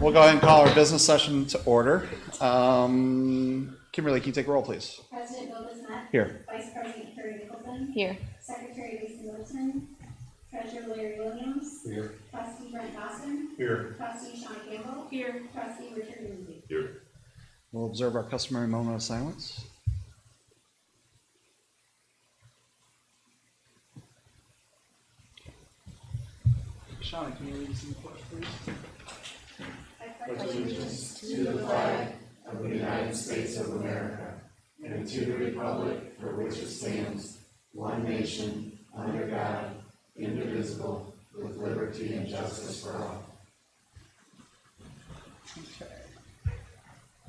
We'll go ahead and call our business session to order. Kimberly, can you take a roll, please? President Bill Bismet. Here. Vice President Carrie Nicholson. Here. Secretary Lisa Middleton. Treasurer Larry Williams. Here. Trustee Brent Boston. Here. Trustee Sean Campbell. Here. Trustee Richard Lindsay. Here. We'll observe our customary moment of silence. Sean, can you lead us in the pledge, please? I pledge allegiance To the flag of the United States of America and to the republic for which it stands, one nation, under God, indivisible, with liberty and justice for all. Okay.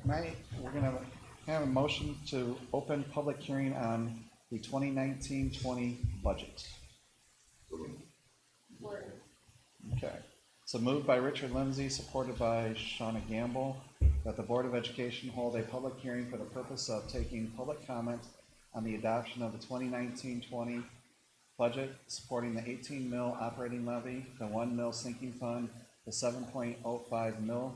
Tonight, we're going to have a motion to open public hearing on the 2019-20 budget. Okay. So moved by Richard Lindsay, supported by Shauna Gamble, that the Board of Education hold a public hearing for the purpose of taking public comment on the adoption of the 2019-20 budget, supporting the 18 mil operating levy, the 1 mil sinking fund, the 7.05 mil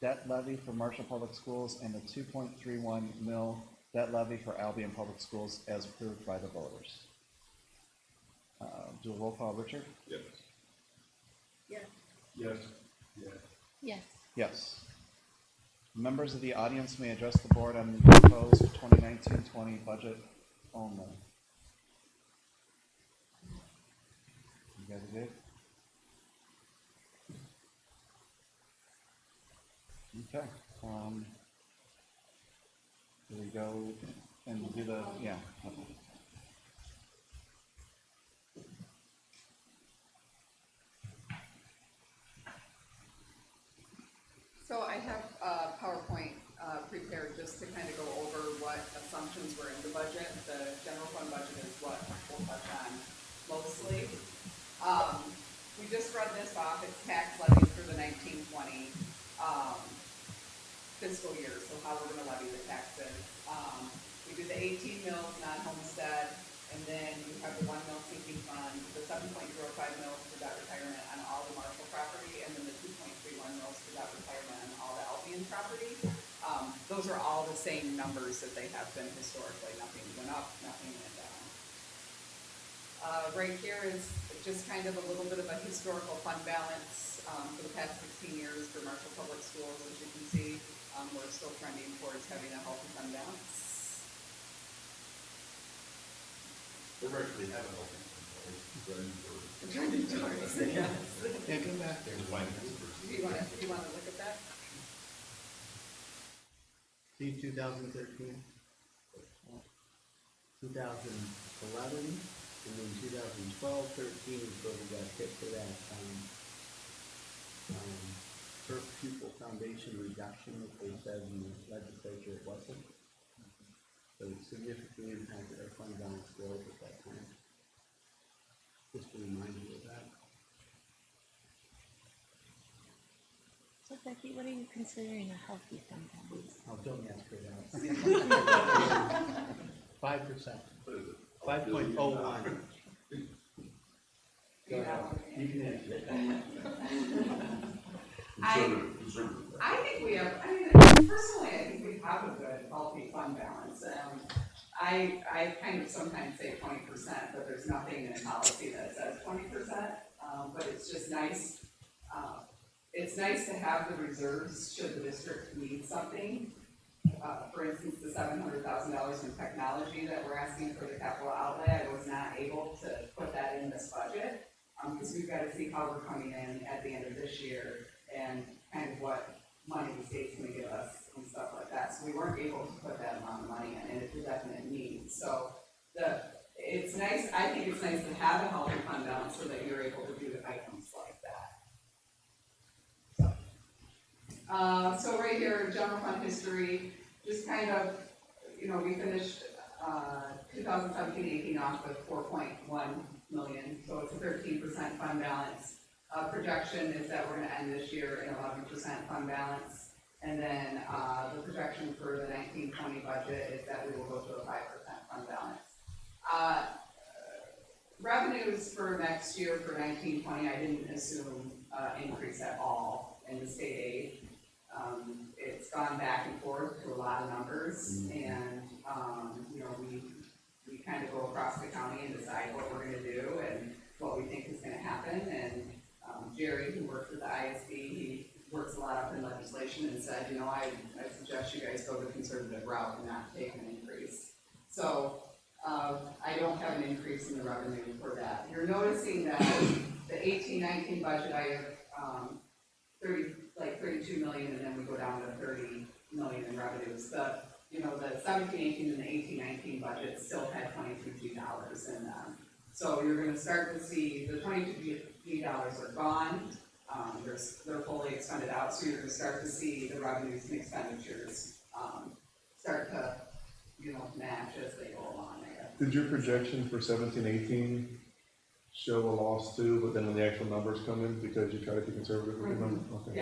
debt levy for Marshall Public Schools, and the 2.31 mil debt levy for Albion Public Schools as approved by the voters. Do a roll call, Richard? Yes. Yes. Yes. Yes. Yes. Yes. Members of the audience may address the board on the proposed 2019-20 budget only. You guys are good? Okay. Here we go and do the, yeah. Okay. So I have a PowerPoint prepared just to kind of go over what assumptions were in the budget. The general fund budget is what we'll touch on mostly. We just read this off. It's tax levy for the 1920 fiscal year, so how we're going to levy the taxes. We do the 18 mils non-homestead, and then you have the 1 mil sinking fund, the 7.05 mils for debt retirement on all the Marshall property, and then the 2.31 mils for debt retirement on all the Albion property. Those are all the same numbers that they have been historically. Nothing went up, nothing went down. Right here is just kind of a little bit of a historical fund balance for the past 16 years for Marshall Public Schools. As you can see, we're still trending towards having a healthy fund balance. We're actually having a Trending towards, yes. Yeah, come back. Do you want to look at that? See 2013, 2011, and then 2012, 13 is where we got hit for that per pupil foundation reduction that they said in the legislature it wasn't. So it significantly impacted our fund balance growth at that time. Just to remind you of that. So Becky, what are you considering a healthy fund balance? Oh, don't ask her that. 5%. 5.01. You can answer it. I think we have, personally, I think we have a good, healthy fund balance. I kind of sometimes say 20%, but there's nothing in policy that says 20%. But it's just nice. It's nice to have the reserves should the district need something. For instance, the $700,000 in technology that we're asking for the capital outlay, I was not able to put that in this budget because we've got to see how we're coming in at the end of this year and kind of what money the state's going to give us and stuff like that. So we weren't able to put that amount of money in, and it's a definite need. So it's nice. I think it's nice to have a healthy fund balance so that you're able to do items like that. So right here, general fund history, just kind of, we finished 2017-18 off with 4.1 million, so it's a 13% fund balance. Projection is that we're going to end this year in 11% fund balance, and then the projection for the 1920 budget is that we will go to a 5% fund balance. Revenues for next year for 1920, I didn't assume increase at all in the state aid. years, and, you know, we kind of go across the county and decide what we're gonna do and what we think is gonna happen, and, Jerry, who works with the ISB, he works a lot up in legislation and said, you know, I suggest you guys go the conservative route and not take an increase. So, I don't have an increase in the revenue for that. You're noticing that the 18-19 budget, I have, 32 million, and then we go down to 30 million in revenues. The 17-18 and the 18-19 budget still had $22 in them. So you're gonna start to see the $22 are gone. They're fully expended out, so you're gonna start to see the revenues and expenditures, start to, match as they go along, I guess. Did your projection for 17-18 show a loss too, but then when the actual numbers come in, because you try to be conservative with the numbers? Okay.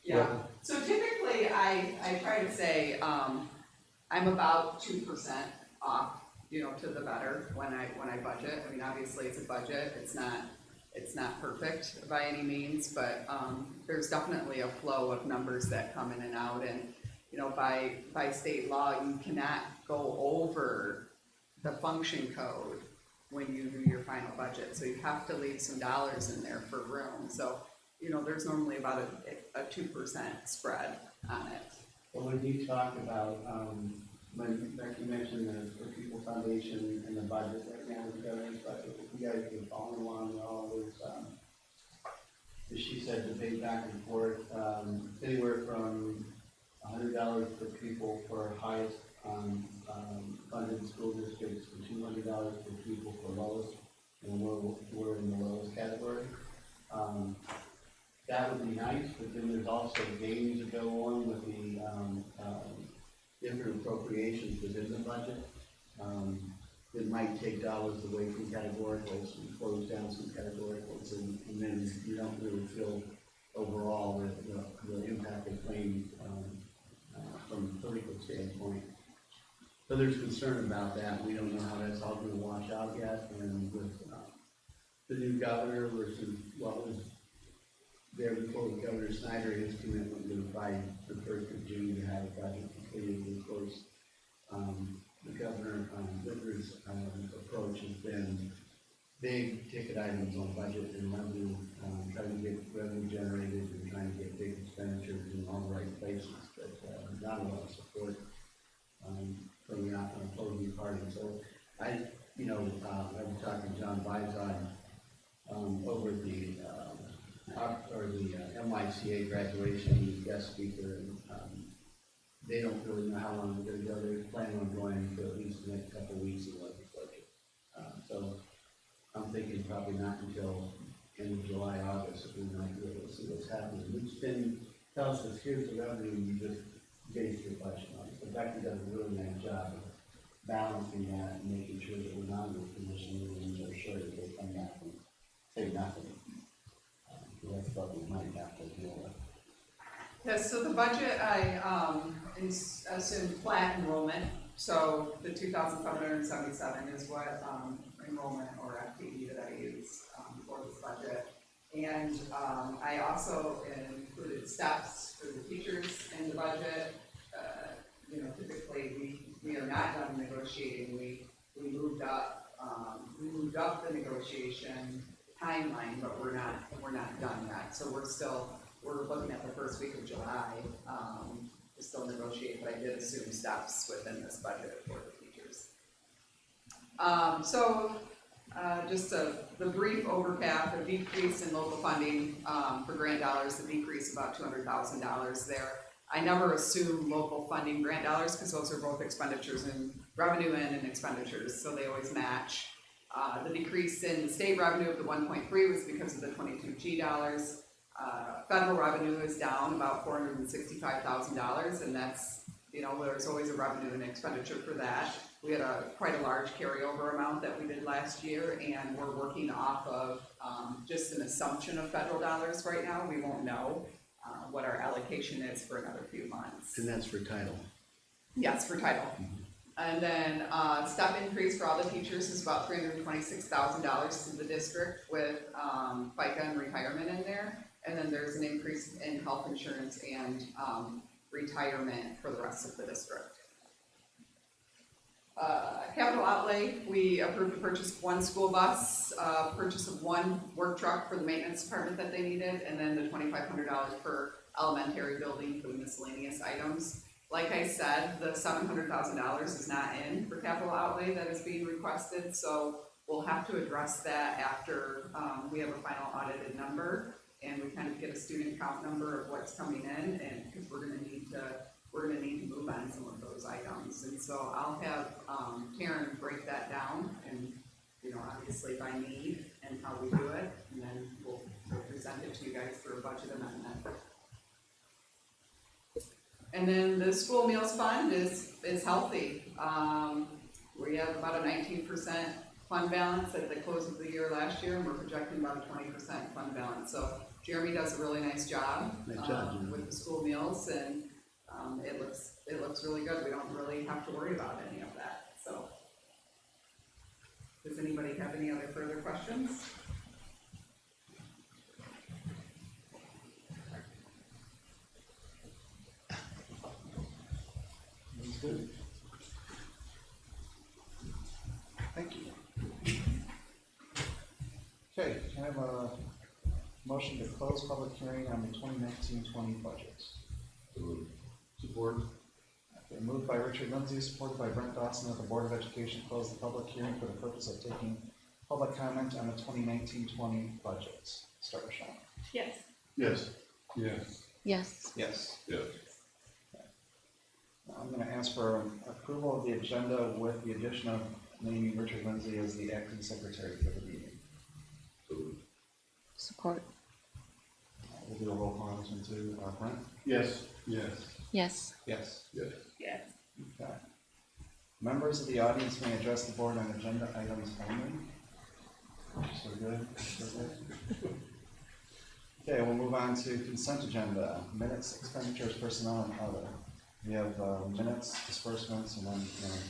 Yeah. So typically, I try to say, I'm about 2% off, to the better when I budget. I mean, obviously it's a budget, it's not perfect by any means, but, there's definitely a flow of numbers that come in and out, and, by state law, you cannot go over the function code when you do your final budget, so you have to leave some dollars in there for room. So, there's normally about a 2% spread on it. But when you talk about, when Becky mentioned the People Foundation and the budget right now, the governor's budget, if you guys have been following along, all those, as she said, debate back and forth, anywhere from $100 per pupil for highest, funded school districts to $200 per pupil for lowest, and we're in the lowest category. That would be nice, but then there's also games that go on with the different appropriations within the budget. It might take dollars away from categoricals and close down some categoricals, and then you don't really feel overall the impact of claims from a political standpoint. So there's concern about that. We don't know how that's all going to wash out yet, and with the new governor versus what was there before with Governor Snyder, his commitment was by the 1st of June to have a budget completed. And of course, the Governor Whitmer's approach has been big ticket items on budget and revenue, trying to get revenue generated and trying to get big expenditures in all the right places, but not a lot of support from the opposing party. So I was talking to John Bison over the MYCA graduation, he was guest speaker, and they don't really know how long they're going to go. They're planning on going for at least the next couple of weeks in the legislature. So I'm thinking probably not until end of July, August, if we might be able to see what's happening. Which then tells us, here's the revenue, you just base your budget on it. The fact does a really nice job of balancing that and making sure that we're not in a position where we're sure that they come back and say nothing. That's what we might have to deal with. Yes, so the budget, I assumed flat enrollment, so the 2,777 is what enrollment or FTE that I use for this budget. And I also included steps for the teachers in the budget. Typically we are not done negotiating. We moved up the negotiation timeline, but we're not done yet. So we're looking at the first week of July to still negotiate, but I did assume steps within this budget for the teachers. Just the brief overcap, a decrease in local funding for grant dollars, a decrease about $200,000 there. I never assume local funding grant dollars because those are both expenditures and revenue and expenditures, so they always match. The decrease in state revenue of the 1.3 was because of the 22G dollars. Federal revenue is down about $465,000, and that's, there's always a revenue and expenditure for that. We had quite a large carryover amount that we did last year, and we're working off of just an assumption of federal dollars right now. We won't know what our allocation is for another few months. And that's for title. Yes, for title. And then step increase for all the teachers is about $326,000 to the district with FICA and retirement in there. And then there's an increase in health insurance and retirement for the rest of the district. Capital outlay, we approved the purchase of one school bus, purchase of one work truck for the maintenance department that they needed, and then the $2,500 per elementary building for the miscellaneous items. Like I said, the $700,000 is not in for capital outlay that is being requested, so we'll have to address that after, we have a final audited number, and we kind of get a student count number of what's coming in, and, because we're gonna need to move on some of those items, and so I'll have, Karen break that down, and, you know, obviously by need and how we do it, and then we'll present it to you guys for a budget amendment. And then the school meals fund is healthy. We have about a 19% fund balance at the close of the year last year, and we're projecting about a 20% fund balance. So Jeremy does a really nice job, with the school meals, and it looks really good. We don't really have to worry about any of that. So, does anybody have any other further questions? That's good. Thank you. Okay, can I have a motion to close public hearing on the 2019-20 budget? Support. Okay, moved by Richard Lindsay, supported by Brent Dawson, that the Board of Education close the public hearing for the purpose of taking public comment on the 2019-20 budget. Start with Sean. Yes. Yes. Yes. Yes. Yes. Yes. I'm going to ask for approval of the agenda with the addition of naming Richard Lindsay as the acting secretary for the meeting. Support. We'll do a roll call on this one too. Brent? Yes. Yes. Yes. Yes. Yes. Yes. Okay. Members of the audience may address the board on agenda items only. So good. Okay, we'll move on to consent agenda, minutes, expenditures, personnel, and other. We have minutes, disbursements, and then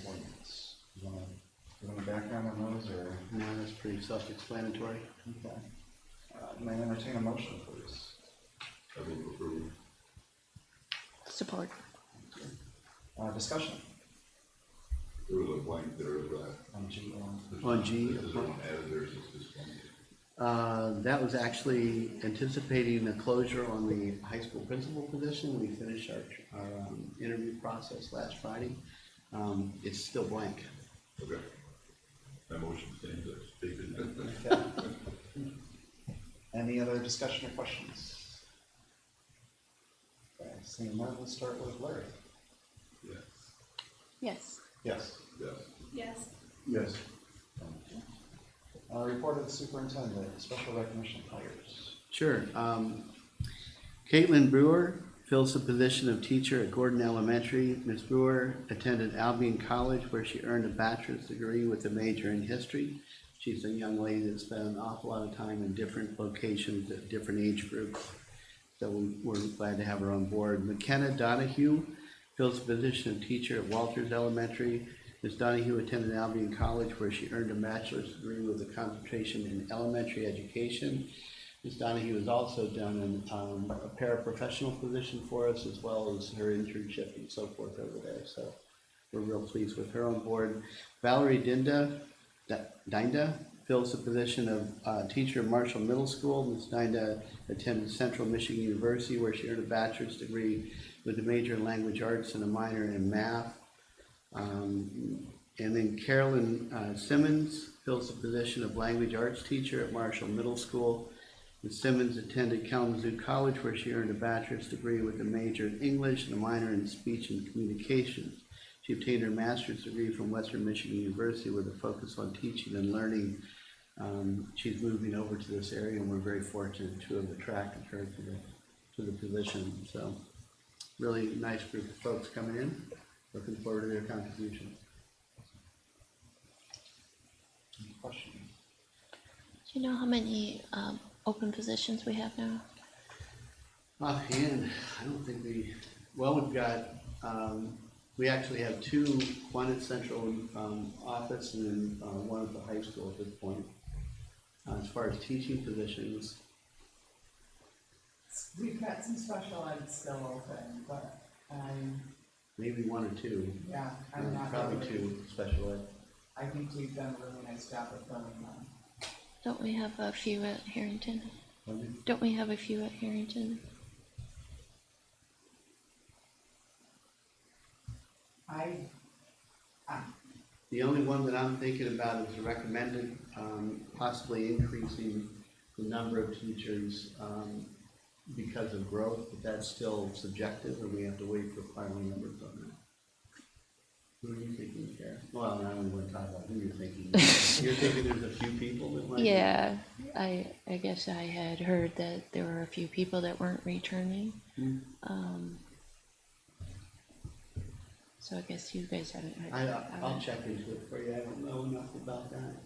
appointments. You want to give any background on those, or? No, that's pretty self-explanatory. Okay. May I entertain a motion, please? I will approve. Support. Discussion There was a blank there, on G1. On G, Is there one added there since this one? that was actually anticipating a closure on the high school principal position. We finished our interview process last Friday. It's still blank. Okay. My motion stands as stated. Okay. Any other discussion or questions? Okay, seeing none, let's start with Larry. Yes. Yes. Yes. Yes. Yes. Yes. Report of the superintendent, special recognition hires. Sure. Caitlin Brewer fills the position of teacher at Gordon Elementary. Ms. Brewer attended Albion College, where she earned a bachelor's degree with a major in history. She's a young lady that spent an awful lot of time in different locations at different age groups. So we're glad to have her on board. McKenna Donahue fills the position of teacher at Walters Elementary. Ms. Donahue attended Albion College, where she earned a bachelor's degree with a concentration in elementary education. Ms. Donahue has also done a paraprofessional position for us, as well as her internship and so forth over there. So we're real pleased with her on board. Valerie Dinda fills the position of teacher at Marshall Middle School. Ms. Dinda attended Central Michigan University, where she earned a bachelor's degree with a major in language arts and a minor in math. And then Carolyn Simmons fills the position of language arts teacher at Marshall Middle School. Ms. Simmons attended Kalamazoo College, where she earned a bachelor's degree with a major in English and a minor in speech and communications. She obtained her master's degree from Western Michigan University with a focus on teaching and learning. She's moving over to this area, and we're very fortunate to have attracted her to the position. So really nice group of folks coming in. Looking forward to their contribution. Any questions? Do you know how many open positions we have now? Offhand, I don't think we've got, we actually have two, one at central office and then one at the high school at this point. As far as teaching positions, We've got some special ed still open, but maybe one or two. Yeah, I'm not. Probably two special ed. I think we've done a really nice job of filling them. Don't we have a few at Harrington? Pardon? Don't we have a few at Harrington? The only one that I'm thinking about is recommended, possibly increasing the number of teachers, because of growth, but that's still subjective, and we have to wait for final numbers on that. Who are you thinking, Kara? Well, I don't want to talk about who you're thinking. You're thinking there's a few people that might be- Yeah, I guess I had heard that there were a few people that weren't returning. Hmm. So I guess you guys haven't heard. I'll check into it for you, I don't know enough about that.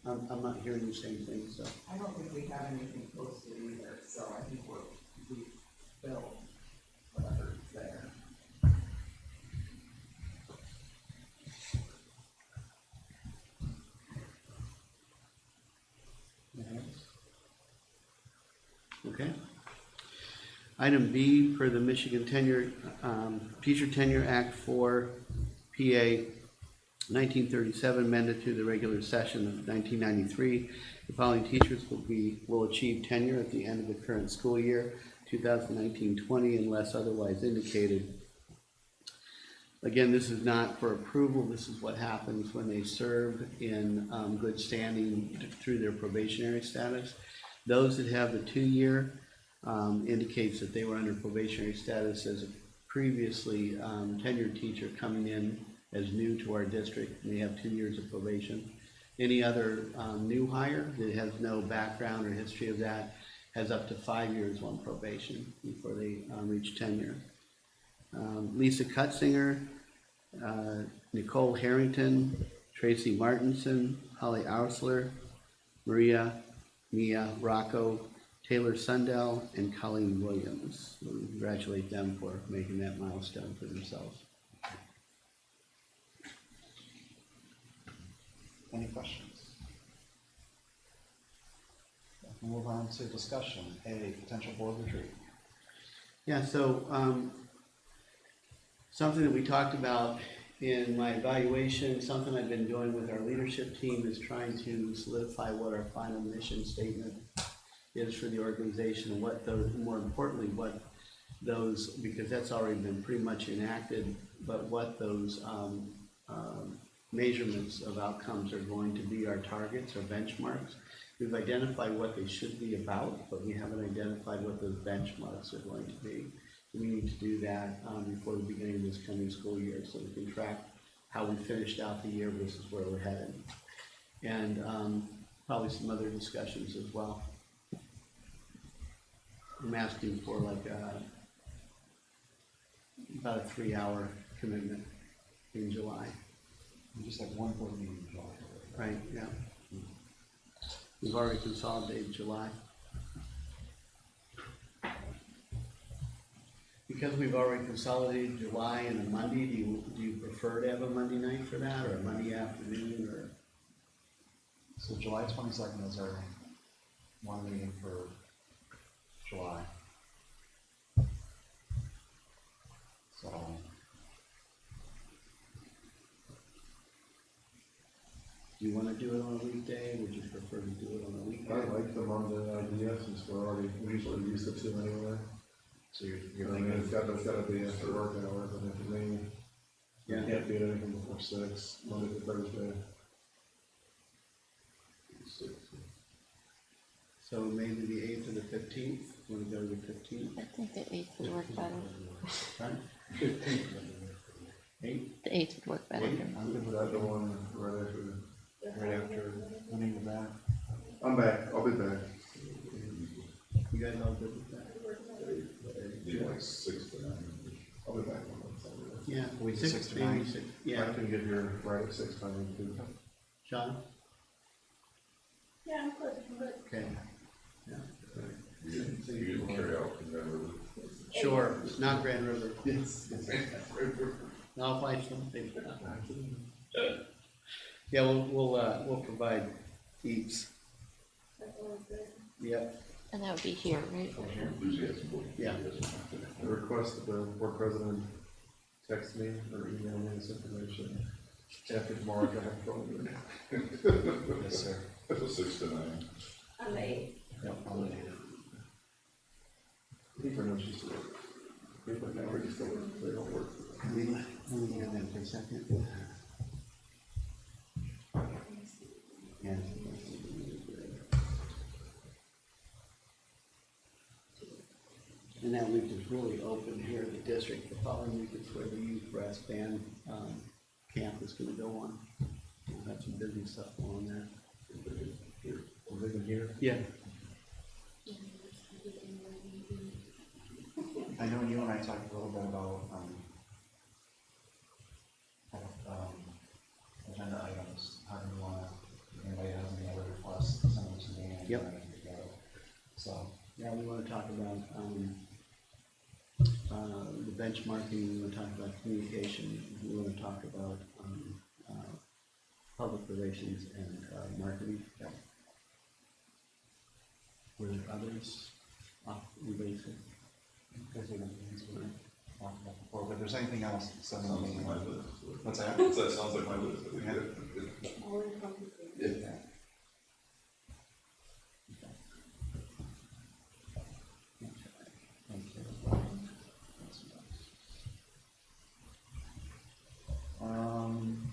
I'm not hearing the same thing, so. I don't think we have anything posted either, so I think we filled whatever's there. Okay. Item B, per the Michigan Teacher Tenure Act 4, PA 1937, amended to the regular session of 1993. The following teachers will achieve tenure at the end of the current school year, 2019-20, unless otherwise indicated. Again, this is not for approval. This is what happens when they serve in good standing through their probationary status. Those that have the 2-year indicates that they were under probationary status as a previously tenured teacher coming in as new to our district, and they have 2 years of probation. Any other new hire that has no background or history of that has up to 5 years on probation before they reach tenure. Lisa Cutzinger, Nicole Harrington, Tracy Martinson, Holly Ausler, Maria Mia Rocco, Taylor Sundell, and Colleen Williams. We congratulate them for making that milestone for themselves. Any questions? We'll move on to discussion. A, potential board retreat. Yeah, so something that we talked about in my evaluation, something I've been doing with our leadership team is trying to solidify what our final mission statement is for the organization, and what those, more importantly, what those, because that's already been pretty much enacted, but what those measurements of outcomes are going to be, our targets, our benchmarks. We've identified what they should be about, but we haven't identified what those benchmarks are going to be. We need to do that before the beginning of this coming school year, so we can track how we finished out the year versus where we're headed. And probably some other discussions as well. I'm asking for like about a 3-hour commitment in July. We just have one board meeting in July. Right, yeah. We've already consolidated July. Because we've already consolidated July and a Monday, do you prefer to have a Monday night for that, or a Monday afternoon, or? So July 22nd is our one meeting for July. So, Do you wanna do it on a weekday, or would you prefer to do it on a I weekend? like the Monday idea, since we usually use the 2 anyway. so you're I mean, thinking, it's gotta be after work hours, and if it means you Yeah. can't be at anything before 6, Monday to Thursday. So maybe the 8th or the 15th, wanna go to the 15th, I think the 8th would work better. right? 8th? The 8th would work better for me. I'm good with Is that the that. one right after? When are you back? I'm back, I'll be back. You guys all good with that? Like 6 to 9. I'll be back on Sunday. Yeah, We do 6 6 to maybe 9. 6, I yeah. can get here right at 6 time too. John? Yeah, I'm good, I'm good. Okay. Yeah. You can carry out from Denver. Sure, not Grand River. Yes. No, I'll find something. Yeah, we'll provide eats. That sounds good. Yep, And that would be here, right? yeah. The request of the board president text me or email me this information. After tomorrow, I have a phone. Yes, sir. That's a 6 to 9. On the eighth. Yep, I'll let you know. People know she's still working. People now are just going, they don't work. Let me have that for a second. Yeah. And that week is really open here in the district. The following week is where the youth brass band camp is gonna go on. We'll have some busy stuff on there. Here, we're living here. Yeah. I know you and I talked a little bit about, agenda items, how do you wanna, if anybody has any other requests, send them to me and Yep. I can go. So, Yeah, we wanna talk about, the benchmarking, we wanna talk about communication, we wanna talk about, public relations and, marketing. Yep. Were there others related? because we're gonna be answering, talk about before, but if there's anything else, send them to Sounds me. like my list. What's that? That sounds like my list. Yeah. All encompassing. Yeah.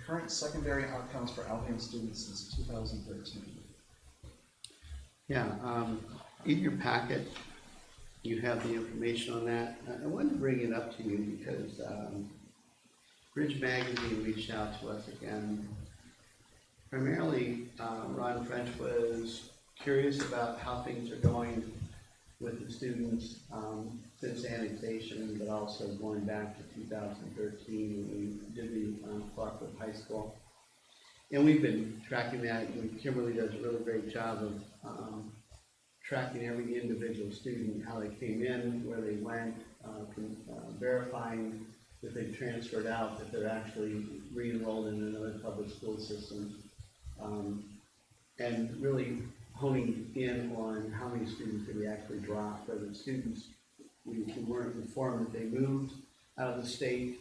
Current secondary outcomes for Albion students since 2013. Yeah, in your packet, you have the information on that. I wanted to bring it up to you because, Bridge Magazine reached out to us again. Primarily, Ron French was curious about how things are going with the students, since annexation, but also going back to 2013, when we did the Clarkwood High School. And we've been tracking that, and Kimberly does a really great job of tracking every individual student, how they came in, where they went, verifying that they transferred out, that they're actually re-enrolled in another public school system, and really honing in on how many students did we actually drop, whether students we weren't informed that they moved out of the state.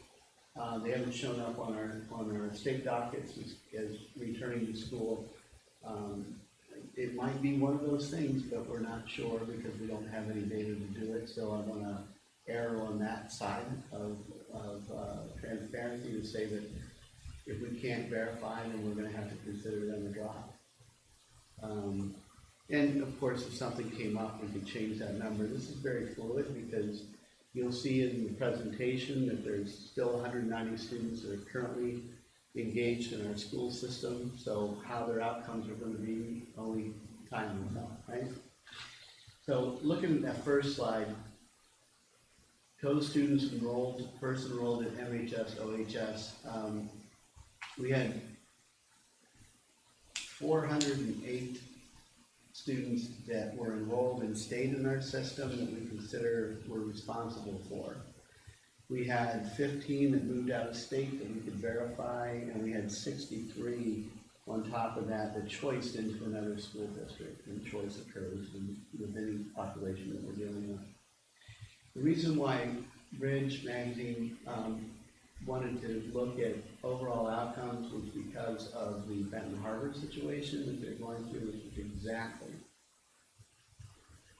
They haven't shown up on our state dockets as returning to school. It might be one of those things, but we're not sure because we don't have any data to do it. So I want to err on that side of transparency to say that if we can't verify, then we're going to have to consider them a drop. And of course, if something came up, we could change that number. This is very fluid because you'll see in the presentation that there's still 190 students that are currently engaged in our school system. So how their outcomes are going to be, only time will tell, right? So looking at that first slide, total students enrolled, first enrolled at MHS, OHS, we had 408 students that were enrolled and stayed in our system that we consider we're responsible for. We had 15 that moved out of state that we could verify, and we had 63 on top of that that choiced into another school district, and choice occurs with any population that we're dealing with. The reason why Bridge Magazine wanted to look at overall outcomes was because of the Benton Harbor situation that they're going through, which is exactly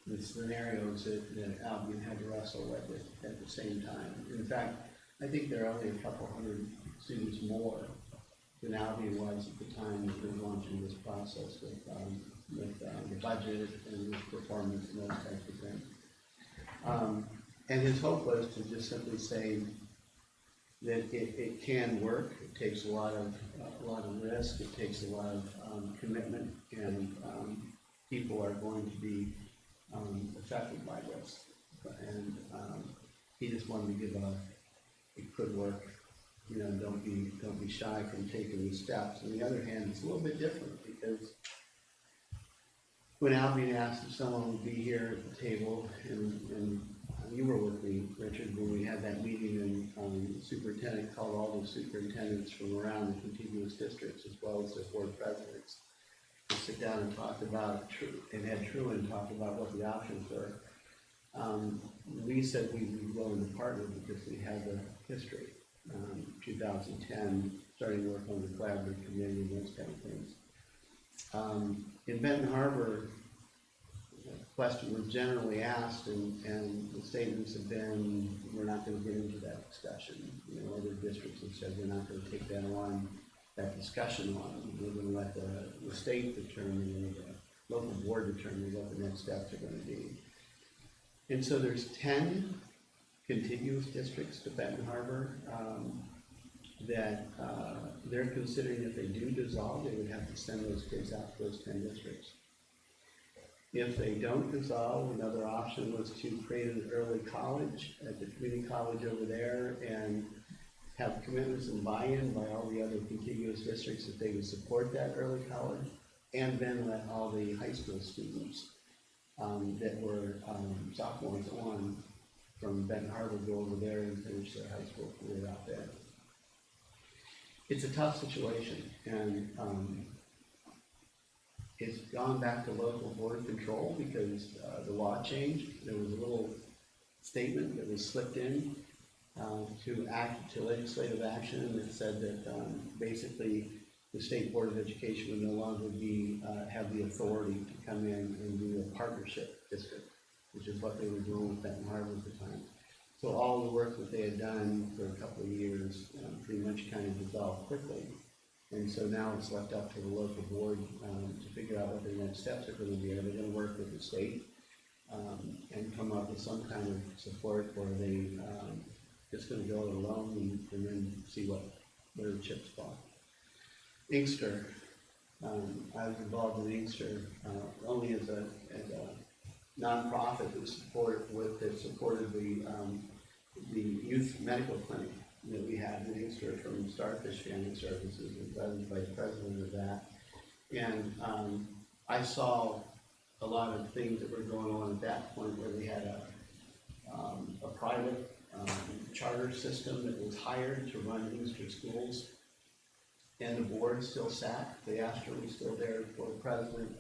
the scenarios that Albion had to wrestle with at the same time. In fact, I think there are only a couple hundred students more than Albion was at the time that they were going through this process with the budget and with performance and those types of things. And his hope was to just simply say that it can work. It takes a lot of risk. It takes a lot of commitment, and people are going to be affected by this. And he just wanted to give it could work. You know, don't be shy from taking these steps. On the other hand, it's a little bit different because when Albion asked if someone would be here at the table, and you were with me, Richard, when we had that meeting, and the superintendent called all the superintendents from around the contiguous districts as well as their board presidents to sit down and talk about, and had Truman talk about what the options were. We said we'd be willing to partner because we had the history. 2010, starting to work on the collaborative committee and those kind of things. In Benton Harbor, the question was generally asked, and the statements have been, we're not going to get into that discussion. You know, other districts have said we're not going to take that on, that discussion on. We're going to let the state determine, the local board determine what the next steps are going to be. And so there's 10 contiguous districts to Benton Harbor that they're considering if they do dissolve, they would have to send those kids out to those 10 districts. If they don't dissolve, another option was to create an early college at the community college over there and have commitments and buy-in by all the other contiguous districts that they would support that early college, and then let all the high school students that were sophomores on from Benton Harbor go over there and finish their high school career out there. It's a tough situation, and it's gone back to local board control because the law changed. There was a little statement that was slipped in to legislative action that said that basically the State Board of Education would no longer have the authority to come in and do a partnership district, which is what they were doing with Benton Harbor at the time. So all the work that they had done for a couple of years pretty much kind of dissolved quickly. And so now it's left up to the local board to figure out what their next steps are going to be. Are they going to work with the state and come up with some kind of support, or are they just going to go it alone and then see where the chips fall? Inkster, I was involved in Inkster only as a nonprofit that supported the youth medical clinic that we had in Inkster from Starfish Family Services, and I was vice president of that. And I saw a lot of things that were going on at that point where they had a private charter system that was hired to run Inkster schools, and the board still sat. The Astor was still there for the president.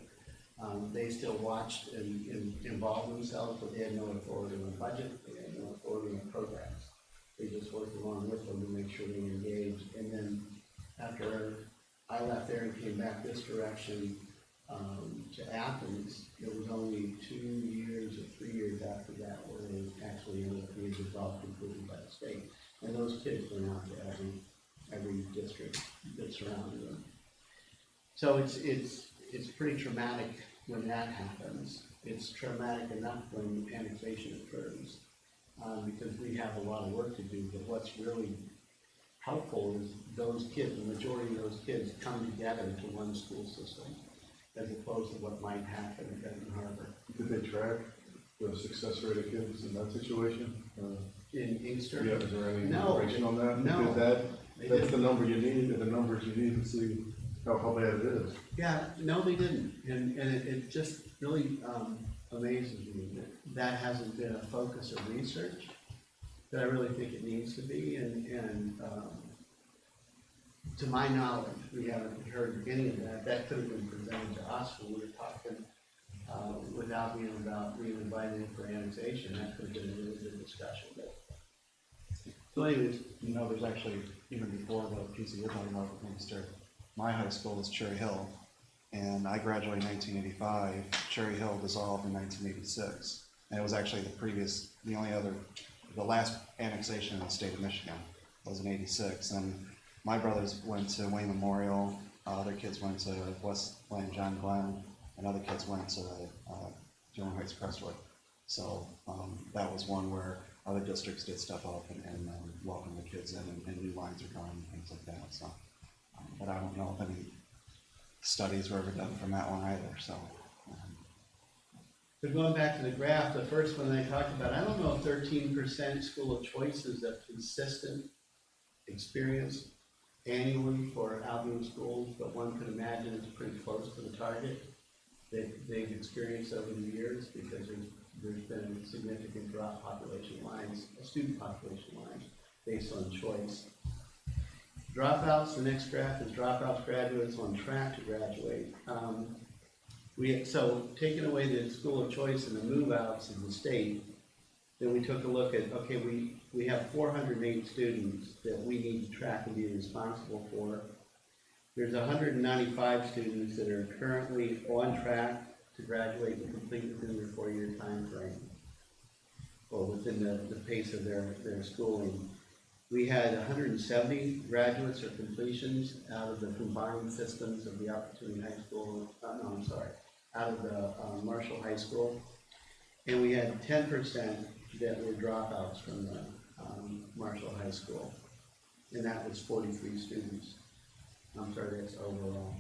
They still watched and involved themselves, but they had no authority on the budget. They had no authority on programs. They just worked along with them to make sure they were engaged. And then after I left there and came back this direction to Athens, it was only 2 years or 3 years after that where they actually ended up being dissolved completely by the state. And those kids went out to every district that surrounded them. So it's pretty traumatic when that happens. It's traumatic enough when annexation occurs, because we have a lot of work to do, but what's really helpful is those kids, the majority of those kids come together to one school system, as opposed to what might happen in Benton Harbor. Did they track the success rate of kids in that situation? In Inkster? Yeah, is there any No. information on that? No. Because They that's didn't. the number you need, and the numbers you need to see how bad it is. Yeah, no, they didn't, and it just really amazes me that that hasn't been a focus of research that I really think it needs to be, and to my knowledge, we haven't heard any of that. That could have been presented to us when we were talking without being invited in for annexation. That could have been a really good discussion. So anyways, You know, there's actually, even before the piece that you're talking about with Inkster, my high school was Cherry Hill, and I graduated in 1985. Cherry Hill dissolved in 1986, and it was actually the last annexation in the state of Michigan was in 86, and my brothers went to Wayne Memorial, other kids went to West Glen, John Glenn, and other kids went to Dillon Heights Crestwood. So that was one where other districts did step up and welcome the kids in, and new lines are going and things like that. So, but I don't know if any studies were ever done from that one either. So, but going back to the graph, the first one I talked about, I don't know if 13% school of choice is a consistent experience annually for Albion schools, but one could imagine it's pretty close to the target that they've experienced over the years, because there's been a significant drop student population lines based on choice. Dropouts, the next graph is dropouts, graduates on track to graduate. So taking away the school of choice and the move outs in the state, Then we took a look at, okay, we have 408 students that we need to track and be responsible for. There's 195 students that are currently on track to graduate and complete within their 4-year time frame, or within the pace of their schooling. We had 170 graduates or completions out of the combined systems of the Opportunity High School, out of the Marshall High School. And we had 10% that were dropouts from the Marshall High School. And that was 43 students. I'm sorry, that's overall.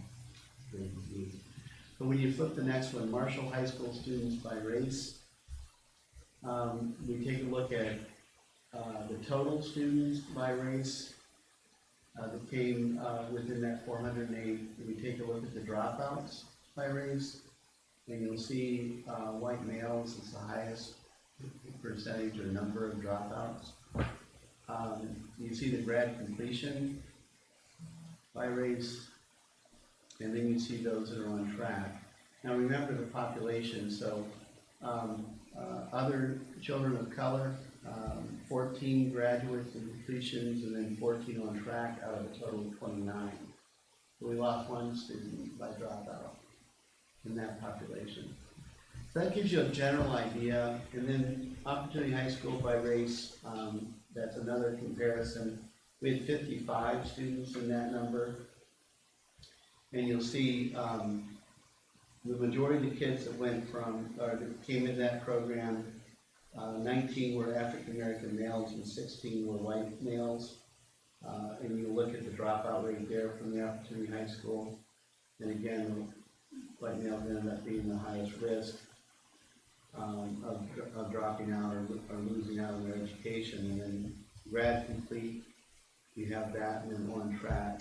But when you flip the next one, Marshall High School students by race, we take a look at the total students by race that came within that 408. We take a look at the dropouts by race, and you'll see white males is the highest percentage or number of dropouts. You see the grad completion by race, and then you see those that are on track. Now remember the population, so other children of color, 14 graduates and completions, and then 14 on track out of a total of 29. So we lost one student by dropout in that population. So that gives you a general idea. And then Opportunity High School by race, that's another comparison. We had 55 students in that number. And you'll see the majority of the kids that went from, or that came in that program, 19 were African American males and 16 were white males. And you look at the dropout rate there from the Opportunity High School. And again, white males ended up being the highest risk of dropping out or losing out on their education. And then grad complete, you have that, and then on track.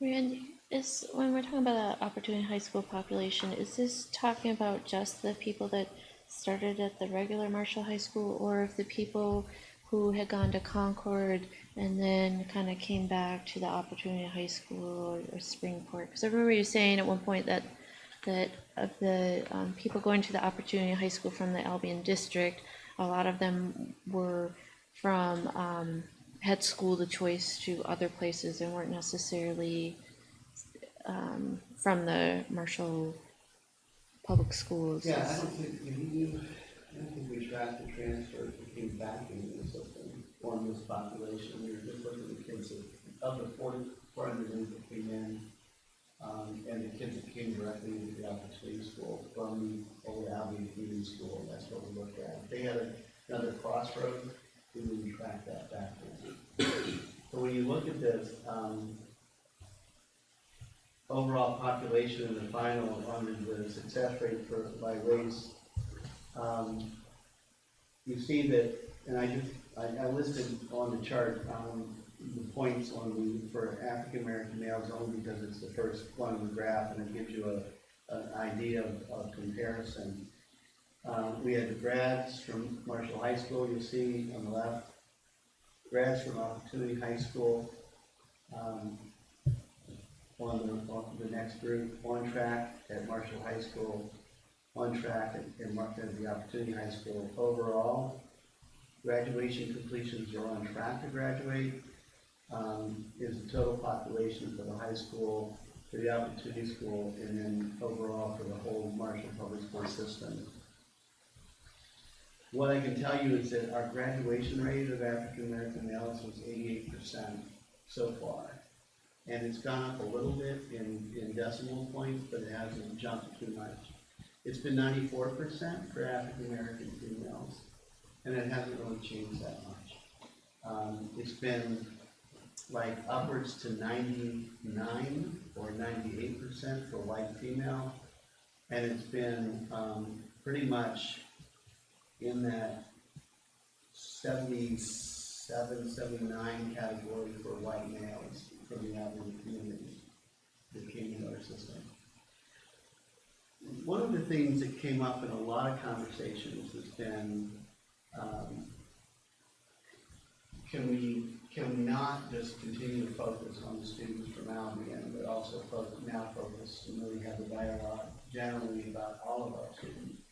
Randy, when we're talking about the Opportunity High School population, is this talking about just the people that started at the regular Marshall High School, or if the people who had gone to Concord and then kind of came back to the Opportunity High School or Springport? Because I remember you saying at one point that of the people going to the Opportunity High School from the Albion district, a lot of them were from had school the choice to other places and weren't necessarily from the Marshall public schools. Yeah, I don't think we tracked the transfers that came back into the system on this population. We were just looking at the kids of the 400 that came in, and the kids that came directly into the Opportunity School from the old Albion Community School. That's what we looked at. If they had another crossroad, we wouldn't track that back in. So when you look at this, overall population in the final under the success rate by race, you see that, and I listed on the chart the points for African American males only because it's the first one in the graph and it gives you an idea of comparison. We had the grads from Marshall High School, you'll see on the left, grads from Opportunity High School. On the next group, on track at Marshall High School, on track at the Opportunity High School. Overall, graduation completions are on track to graduate. Is the total population for the high school, for the Opportunity School, and then overall for the whole Marshall Public School system. What I can tell you is that our graduation rate of African American males was 88% so far. And it's gone up a little bit in decimal points, but it hasn't jumped too much. It's been 94% for African American females, and it hasn't really changed that much. It's been like upwards to 99 or 98% for white female, and it's been pretty much in that 77, 79 category for white males from the Albion community that came into our system. One of the things that came up in a lot of conversations has been, can we not just continue to focus on the students from Albion, but also focus and really have the dialogue generally about all of our students.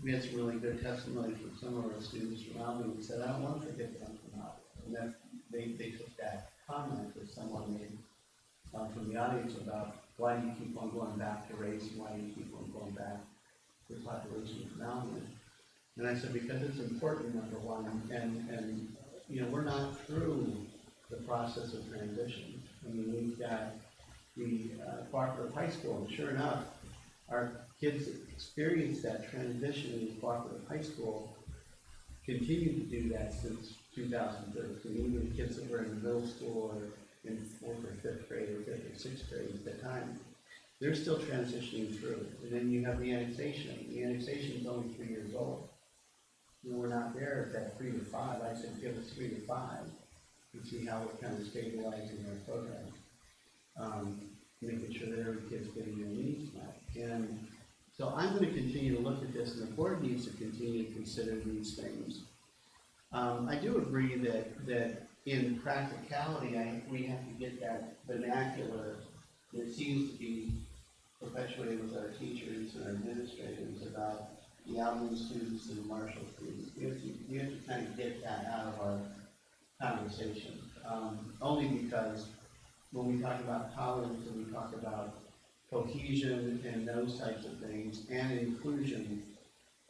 We had some really good testimony from some of our students from Albion who said, I don't want to forget that I'm from Albion. And that, they took that comment that someone made from the audience about why do you keep on going back to race and why do you keep on going back to the population from Albion? And I said, because it's important, number one, and you know, we're not through the process of transition. I mean, we've got the cooperative high school, and sure enough, our kids that experienced that transition in cooperative high school continue to do that since 2013. Even kids that were in middle school or in 4th or 5th grade or 5th or 6th grade at the time, they're still transitioning through. And then you have the annexation. The annexation is only 3 years old. You know, we're not there at that 3 to 5. I said give us 3 to 5 and see how we're kind of stabilizing our program. Making sure that every kid's getting their needs met. And so I'm going to continue to look at this, and the board needs to continue to consider these things. I do agree that in practicality, we have to get that vernacular that seems to be perpetuated with our teachers and our administrators about the Albion students and the Marshall students. We have to kind of get that out of our conversation, only because when we talk about tolerance and we talk about cohesion and those types of things and inclusion,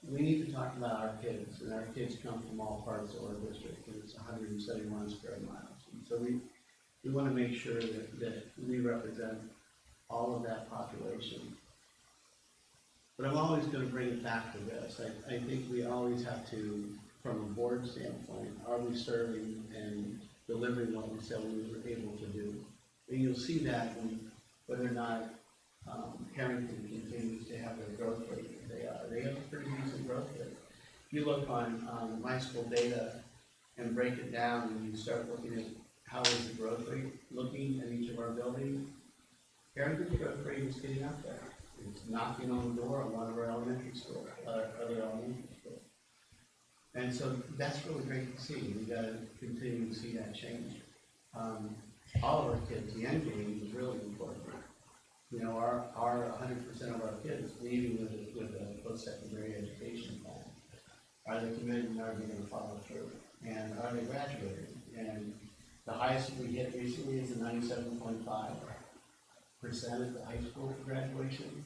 we need to talk about our kids, and our kids come from all parts of our district, and it's 171 square miles. And so we want to make sure that we represent all of that population. But I'm always going to bring it back to this. I think we always have to, from a board standpoint, are we serving and delivering what we said we were able to do? And you'll see that whether or not Carrington continues to have their growth rate that they are. They have a pretty decent growth rate. If you look on my school data and break it down and you start looking at how is the growth rate looking at each of our buildings, Carrington's growth rate is getting up there. It's knocking on the door of one of our elementary schools, other elementary schools. And so that's really great to see. We've got to continue to see that change. All of our kids, the end game is really important. You know, our 100% of our kids leaving with a post-secondary education plan. Are they committed and are they going to follow through? And are they graduating? And the highest we hit recently is a 97.5% at the high school for graduation.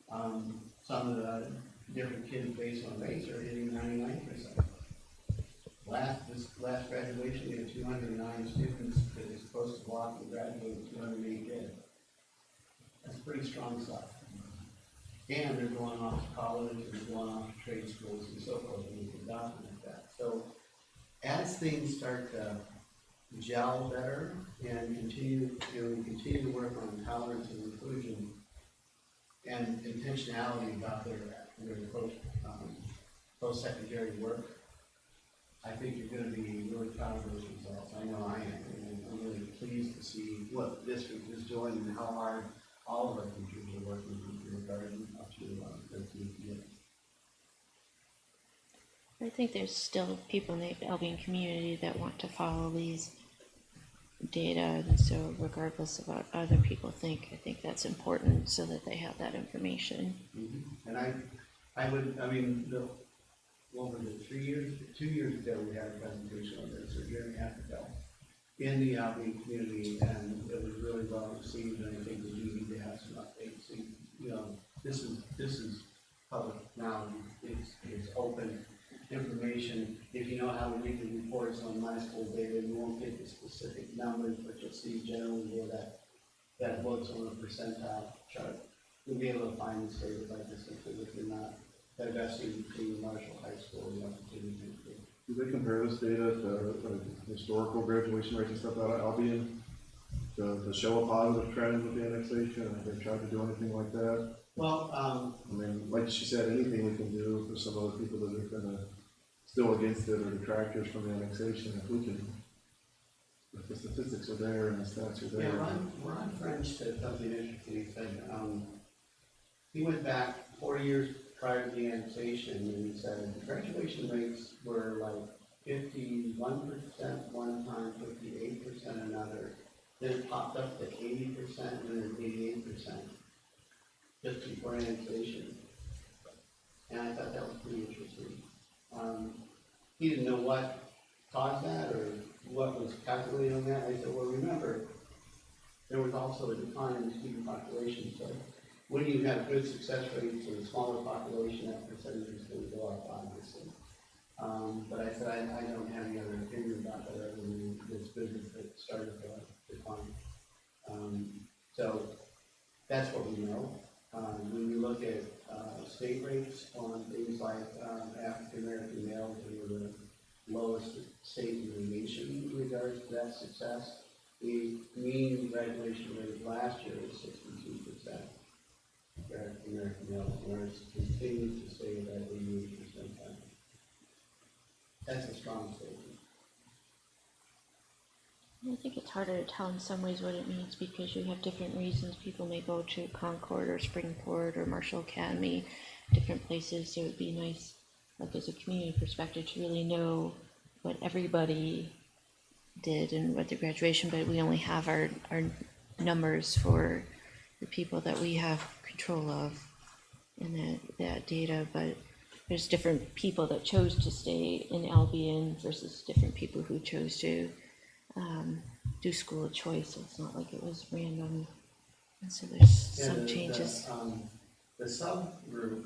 Some of the different kids based on race are hitting 99%. This last graduation, we had 209 students that are supposed to walk and graduate, 208 did. That's pretty strong stuff. And they're going off to college and they're going off to trade schools and so forth, and we can document that. So as things start to gel better and continue to work on tolerance and inclusion and intentionality about their post-secondary work, I think you're going to be really proud of those results. I know I am, and I'm really pleased to see what the district is doing and how hard all of our teachers are working in regarding up to 13th year. I think there's still people in the Albion community that want to follow these data, and so regardless of what other people think, I think that's important so that they have that information. Mm-hmm. And I mean, what was it, 2 years ago, we had a presentation on this, or a year and a half ago, in the Albion community, and it was really well received, and I think that you need to have some updates. So, you know, this is public now, it's open information. If you know how to read the reports on my school data, you won't get the specific numbers, but you'll see generally where that looks on a percentile chart. You'll be able to find this data by just simply if you're not divesting between Marshall High School and opportunity. Do they compare this data to historical graduation rates and stuff out of Albion to show a positive trend with the annexation? Have they tried to do anything like that? Well, I mean, like she said, anything we can do for some other people that are kind of still against it or detractors from the annexation, if the statistics are there and the stats are there. yeah, Ron French said something interesting. He said he went back 40 years prior to the annexation, and he said the graduation rates were like 51% one time, 58% another. Then it popped up to 80% and then 88% just before annexation. And I thought that was pretty interesting. He didn't know what caused that or what was calculated on that. I said, well, remember, there was also a decline in the student population. So when you have good success rates in a smaller population, that percentage is going to go up, obviously. But I said, I don't have any other opinion about that other than this business that started to decline. So that's what we know. When you look at state rates on things like African American males, they were the lowest state in the nation in regards to that success. The mean graduation rate last year was 62% for African American males, and ours continues to stay at that 88%. That's a strong statement. I think it's harder to tell in some ways what it means because you have different reasons. People may go to Concord or Springport or Marshall Academy, different places. So it would be nice, like as a community perspective, to really know what everybody did and what the graduation, but we only have our numbers for the people that we have control of in that data. But there's different people that chose to stay in Albion versus different people who chose to do school of choice, so it's not like it was random, and so there's some changes. The subgroup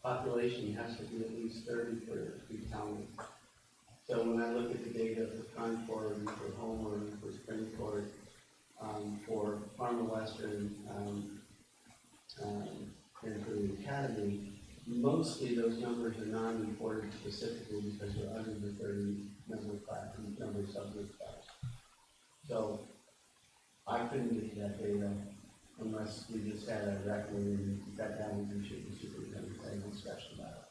population has to be at least 30 for it to be counted. So when I look at the data for Concord, for Homer, for Springport, for Farmer Western, and for the Academy, mostly those numbers are non-reported specifically because they're under the 30 number of subgroup class. So I couldn't get that data unless we just had a record and got down and should the superintendent say no discussion about it.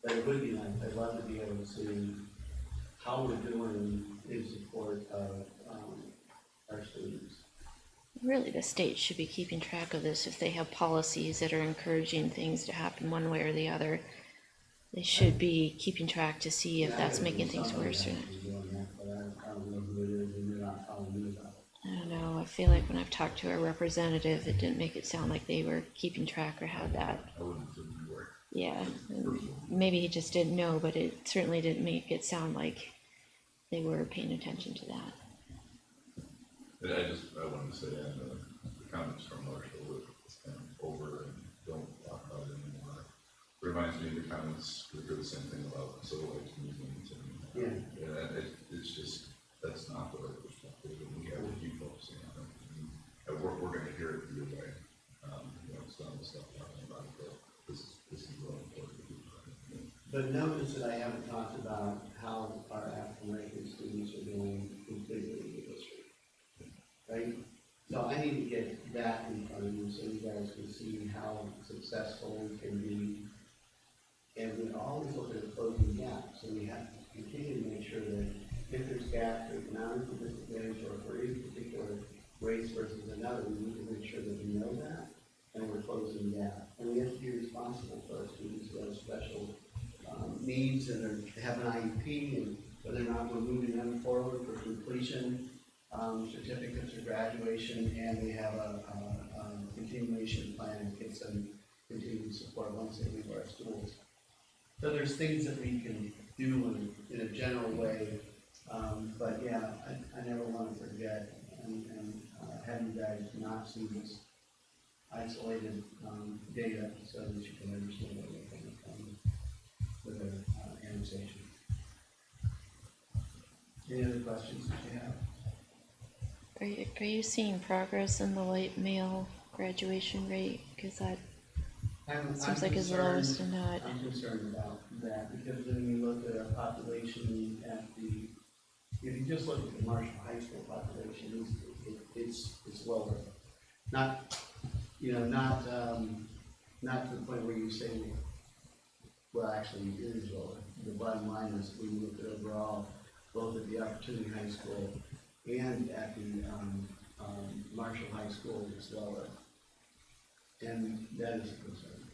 But it would be nice. I'd love to be able to see how we're doing in support of our students. Really, the state should be keeping track of this. If they have policies that are encouraging things to happen one way or the other, they should be keeping track to see if that's making things worse or not. I don't know who it is, and they're not telling me about it. I don't know. I feel like when I've talked to a representative, it didn't make it sound like they were keeping track or had that. I wouldn't think you were. Yeah, maybe he just didn't know, but it certainly didn't make it sound like they were paying attention to that. And I wanted to say, the comments from Marshall were kind of over and don't talk about it anymore. Reminds me of the comments that were the same thing about civil rights movements and it's just, that's not the right perspective, and we have to keep focusing on it. And we're going to hear it either way. Some of the stuff talking about it, but this is really important to keep trying. But notice that I haven't talked about how our African American students are doing completely in the district, right? So I need to get that in front of you so you guys can see how successful we can be. And we always look at closing gaps, so we have to continue to make sure that if there's gaps for economic disadvantage or for any particular race versus another, we need to make sure that we know that and we're closing the gap. And we have to be responsible for our students who have special needs and have an IEP, and whether or not we're moving them forward for completion, certificates or graduation, and we have a continuation plan that gives them continued support once they leave our schools. So there's things that we can do in a general way, but yeah, I never want to forget and have you guys not see this isolated data so that you can understand what we're coming from with the annexation. Any other questions that you have? Are you seeing progress in the white male graduation rate? Because that seems like it's the lowest and not. I'm concerned about that because when you look at our population if you just look at the Marshall High School population, it's lower. Not to the point where you say, well, actually it is lower. The bottom line is when you look at overall, both at the Opportunity High School and at the Marshall High School, it's lower. And that is a concern.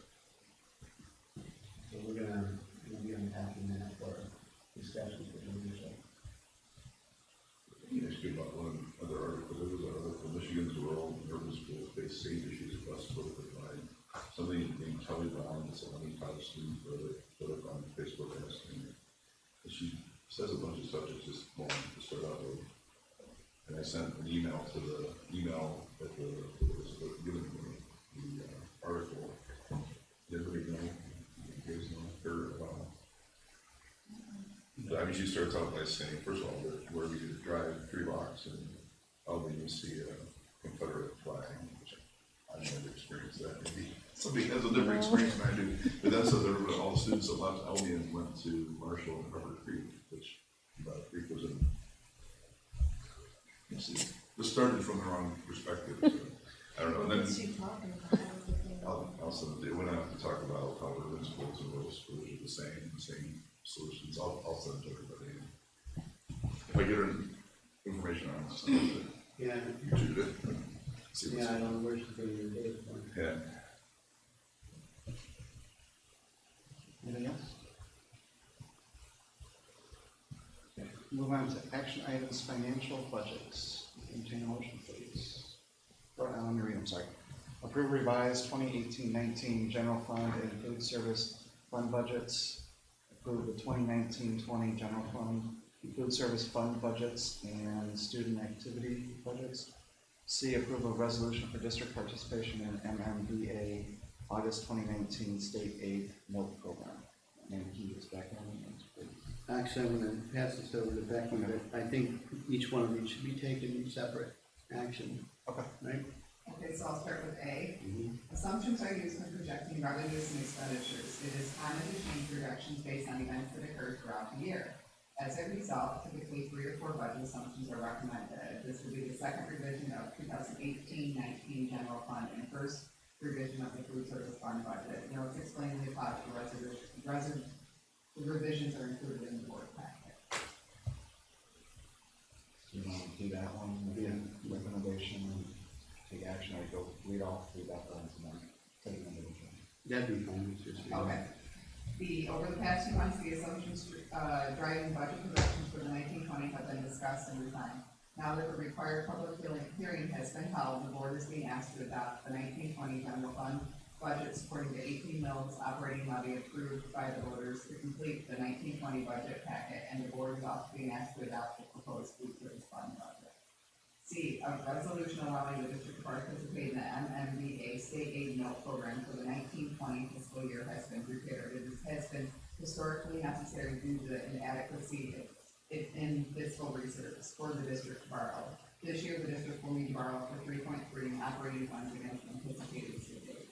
So we're gonna be unpacking that for discussions with leadership. You asked you about one other article. There was an article, Michigan's rural urban schools face same issues across political divide. Something being Kelly Brown, it's a Lenny college student, put up on Facebook asking me. And she says a bunch of subjects just more to start out with. And I sent an email to the email that was given me, the article. Did everybody know? You guys know her about? But I mean, she starts out by saying, first of all, that where we drive 3 blocks and I'll even see a Confederate flag, which I've never experienced that. Maybe somebody has a different experience than I do. But that says everybody, all the students that left Albion went to Marshall and Harvard Creek, which Creek was in. Let's see, this started from the wrong perspective. So, I don't know. And then also they went on to talk about how urban schools and rural schools are the same solutions. I'll send it to everybody. If I get her information on this, Yeah, YouTube it. See what's yeah, I don't know where she's getting your data from. yeah. Anything else? Okay, move on to action items, financial budgets. Entertain a motion, please. Or, let me read, I'm sorry. Approve revised 2018-19 general fund and food service fund budgets. Approve the 2019-20 general fund, food service fund budgets, and student activity budgets. C, approve a resolution for district participation in MMBA August 2019 state aid note program. And he is back on. Actually, I'm gonna pass this over to Becky, but I think each one of these should be taken in separate action. Okay. Right? Okay, so I'll start with A. Assumptions are used when projecting revenues and expenditures. It is common to change projections based on events that occur throughout the year. As a result, typically 3 or 4 budget assumptions are recommended. This would be the second revision of 2018-19 general fund and first revision of the food service fund budget. Notes explaining the cost of the revisions are included in the board packet. Do you want to do that one? Yeah. Recommendation and take action, or go read all 3 that ones and then take them individually. That'd be fine, it's just. Okay. Over the past few months, the assumptions driving budget projections for the 1920 have been discussed and refined. Now that the required public hearing has been held, the board is being asked to adopt the 1920 general fund budget supporting the 18 mills operating levy approved by the voters to complete the 1920 budget packet, and the board is also being asked to adopt the proposed food service fund budget. C, a resolution allowing the district to participate in the MMBA state aid note program for the 1920 fiscal year has been prepared. It has been historically necessary due to the inadequacy in fiscal reserves for the district to borrow. This year, the district will need to borrow for 3.3 in operating funds against anticipated state aid.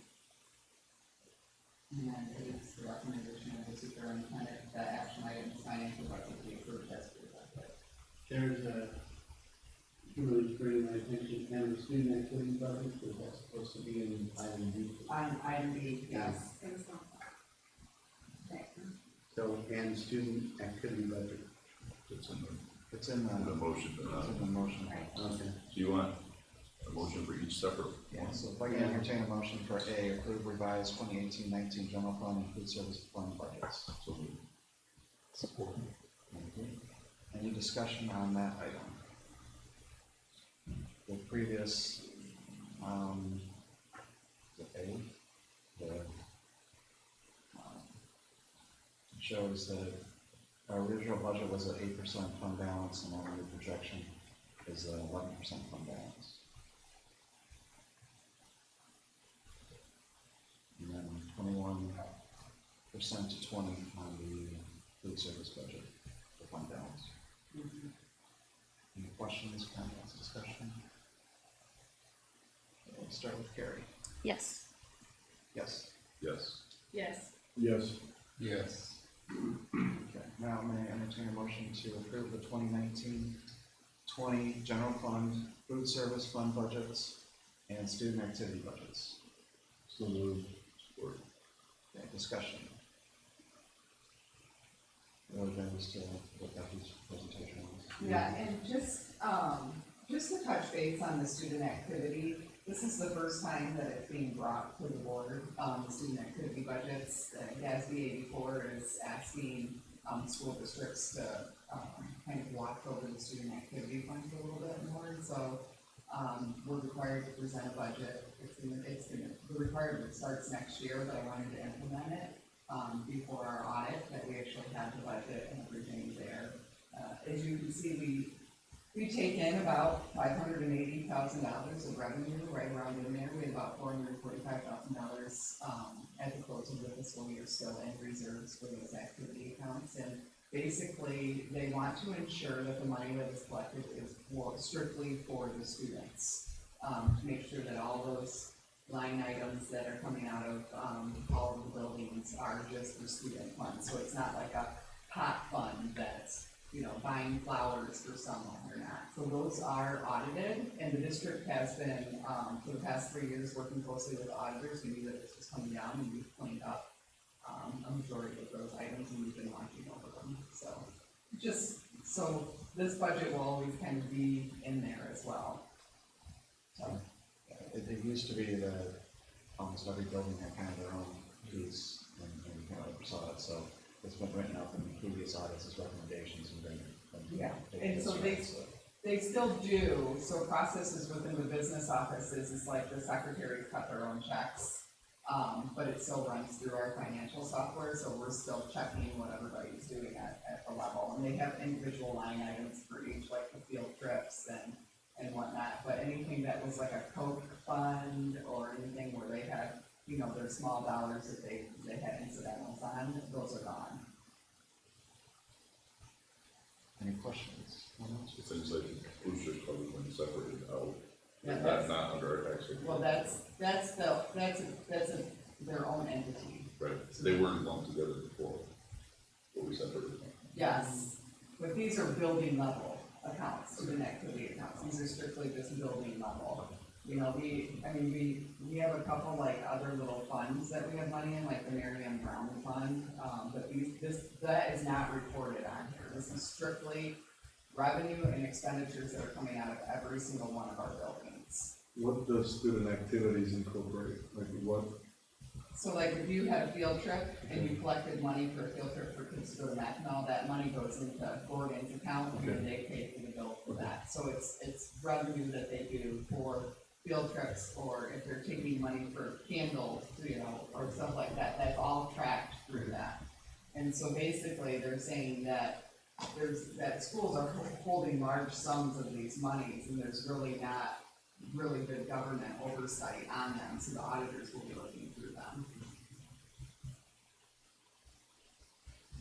And then it is the recommendation of the superintendent that action items financial budget be approved as presented. There's a, really bringing my attention, and the student activity budget, because that's supposed to be in item B. Item B, yes. Okay. So, and student activity budget. It's It's in in the the motion. motion. Right. Okay. Do you want a motion for each separate? Yeah, so if I can entertain a motion for A, approve revised 2018-19 general fund and food service fund budgets. So moved. Support. Thank you. Any discussion on that item? The previous, the A, shows that our original budget was an 8% fund balance, and our new projection is 11% fund balance. And then 21% to 20 on the food service budget, the fund balance. Any questions, comments, discussion? Okay, let's start with Carrie. Yes. Yes. Yes. Yes. Yes. Yes. Okay, now may I entertain a motion to approve the 2019-20 general fund, food service fund budgets, and student activity budgets? So moved. Support. Okay, discussion. Really goes to what Becky's presentation was. Yeah, and just to touch base on the student activity, this is the first time that it's being brought to the board, the student activity budgets. GASB 84 is asking school districts to kind of watch over the student activity funds a little bit more. So we're required to present a budget. The requirement starts next year, but I wanted to implement it, before our audit, that we actually have the budget and everything there. As you can see, we take in about $580,000 of revenue right around in there. We have about $445,000, at the close of the fiscal year still in reserves for those activity accounts. And basically, they want to ensure that the money that is collected is strictly for the students. To make sure that all those line items that are coming out of, all of the buildings are just for student funds. So it's not like a pot fund that's, buying flowers for someone or not. So those are audited, and the district has been, for the past 3 years, working closely with the auditors. We knew that this was coming down, and we've cleaned up, a majority of those items, and we've been watching over them. So this budget will always kind of be in there as well. So. It used to be that almost every building had kind of their own piece, and we kind of oversaw it, so it's been written up in previous audits as recommendations and then. Yeah, and so they still do, so processes within the business offices is like the secretaries cut their own checks. But it still runs through our financial software, so we're still checking what everybody's doing at the level. And they have individual line items for each, like the field trips and whatnot. But anything that was like a Coke fund or anything where they had, their small dollars that they had incidentals on, those are gone. Any questions? It seems like boosters probably been separated out, Yeah, not under our tax rate. well, that's their own entity. Right, so they weren't lumped together before, but we separated them. Yes, but these are building level accounts, student activity accounts. These are strictly just building level. We have a couple like other little funds that we have money in, like the Marion Brown Fund, but that is not reported on here. This is strictly revenue and expenditures that are coming out of every single one of our buildings. What does student activities incorporate? Like what? So like if you had a field trip and you collected money for a field trip for kids to go to Mackinac, that money goes into Gordon's account and then they pay for the bill for that. So it's revenue that they do for field trips, or if they're taking money for candles, or stuff like that, that's all tracked through that. And so basically they're saying that schools are holding large sums of these monies and there's really not really good government oversight on them, so the auditors will be looking through them.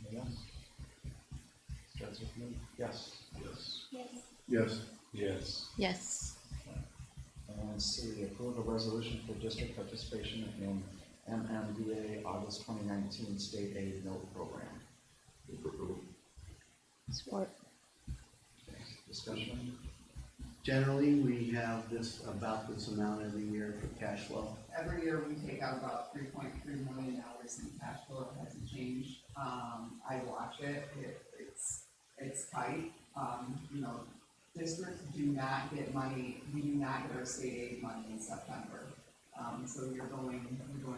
Yes. Starts with me. Yes. Yes. Yes. Yes. Yes. And C, approve a resolution for district participation in MMDA August 2019 State Aid Note Program. Move for approval. Support. Okay, discussion? Generally, we have about this amount every year for cash flow. Every year we take out about $3.3 million in cash flow. It hasn't changed. I watch it. It's tight. Districts do not get money. We do not get our state aid money in September. So you're going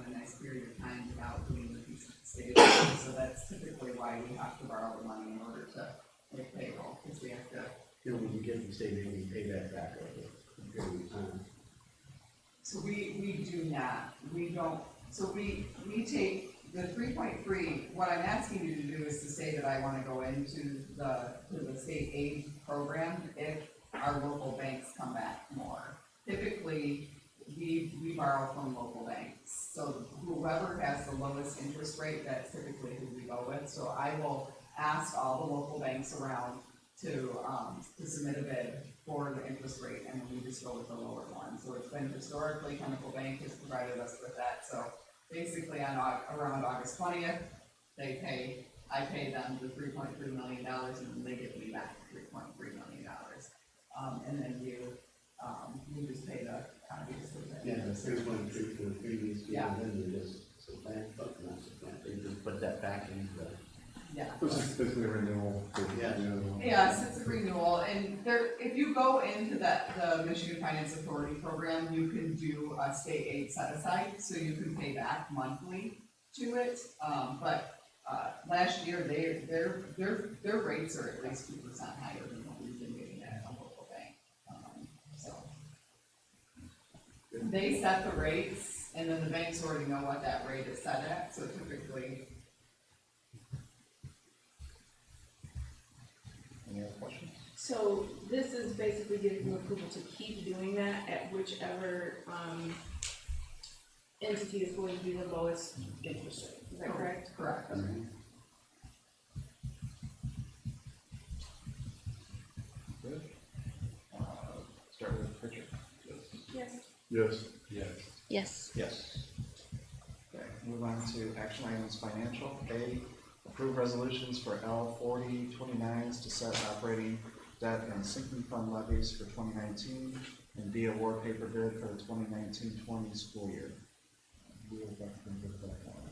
a nice period of time without doing the piece of state aid. So that's typically why we have to borrow the money in order to make payroll, because we have to. When you get the state aid, we pay that back over a period of time. So we do not, we don't, so we take the 3.3, what I'm asking you to do is to say that I wanna go into the state aid program if our local banks come back more. Typically, we borrow from local banks. So whoever has the lowest interest rate, that's typically who we go with. So I will ask all the local banks around to submit a bid for the interest rate, and then we just go with the lower one. So it's been historically, Chemical Bank has provided us with that. So basically around August 20th, I pay them the $3.3 million, and then they give me back $3.3 million. And then you just pay the counties. Yeah, the 3.3 for the previous year, Yeah. and then they just supplant, but not supplant, they just put that back into the. Yeah. This is basically a renewal. Yeah. Yes, it's a renewal, and if you go into the Michigan Finance Authority program, you can do a state aid set aside, so you can pay back monthly to it. But last year, their rates are at least 2% higher than what we've been getting at a local bank. So they set the rates, and then the banks already know what that rate is set at, so typically, Any other questions? So this is basically giving you approval to keep doing that at whichever, entity is going to be the lowest interest rate, is that correct? correct. Good. Start with Richard. Yes. Yes. Yes. Yes. Yes. Okay, move on to action items financial. A, approve resolutions for L 4029s to set operating debt and sinking fund levies for 2019, and B, award paper bid for the 2019-20 school year. We will recommend that one.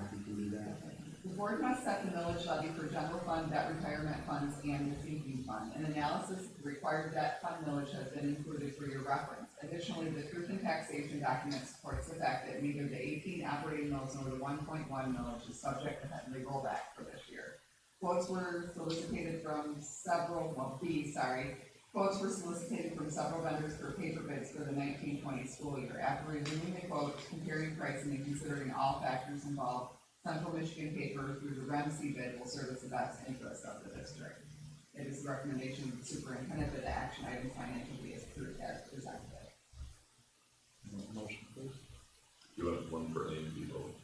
Happy to do that. The board must set the millage levy for general fund, debt retirement funds, and the sinking fund. An analysis of the required debt fund millage has been included for your reference. Additionally, the truth in taxation document supports the fact that neither the 18 operating mills nor the 1.1 millage is subject to heavily rollback for this year. Quotes were solicited from several, quotes were solicited from several vendors for paper bids for the 19-20 school year. After reviewing the quotes, comparing pricing, and considering all factors involved, Central Michigan paper through the REMC bid will serve as the best interest of the district. It is the recommendation of the superintendent that the action items financially is approved as presented. Motion, please. You want one for A and B both?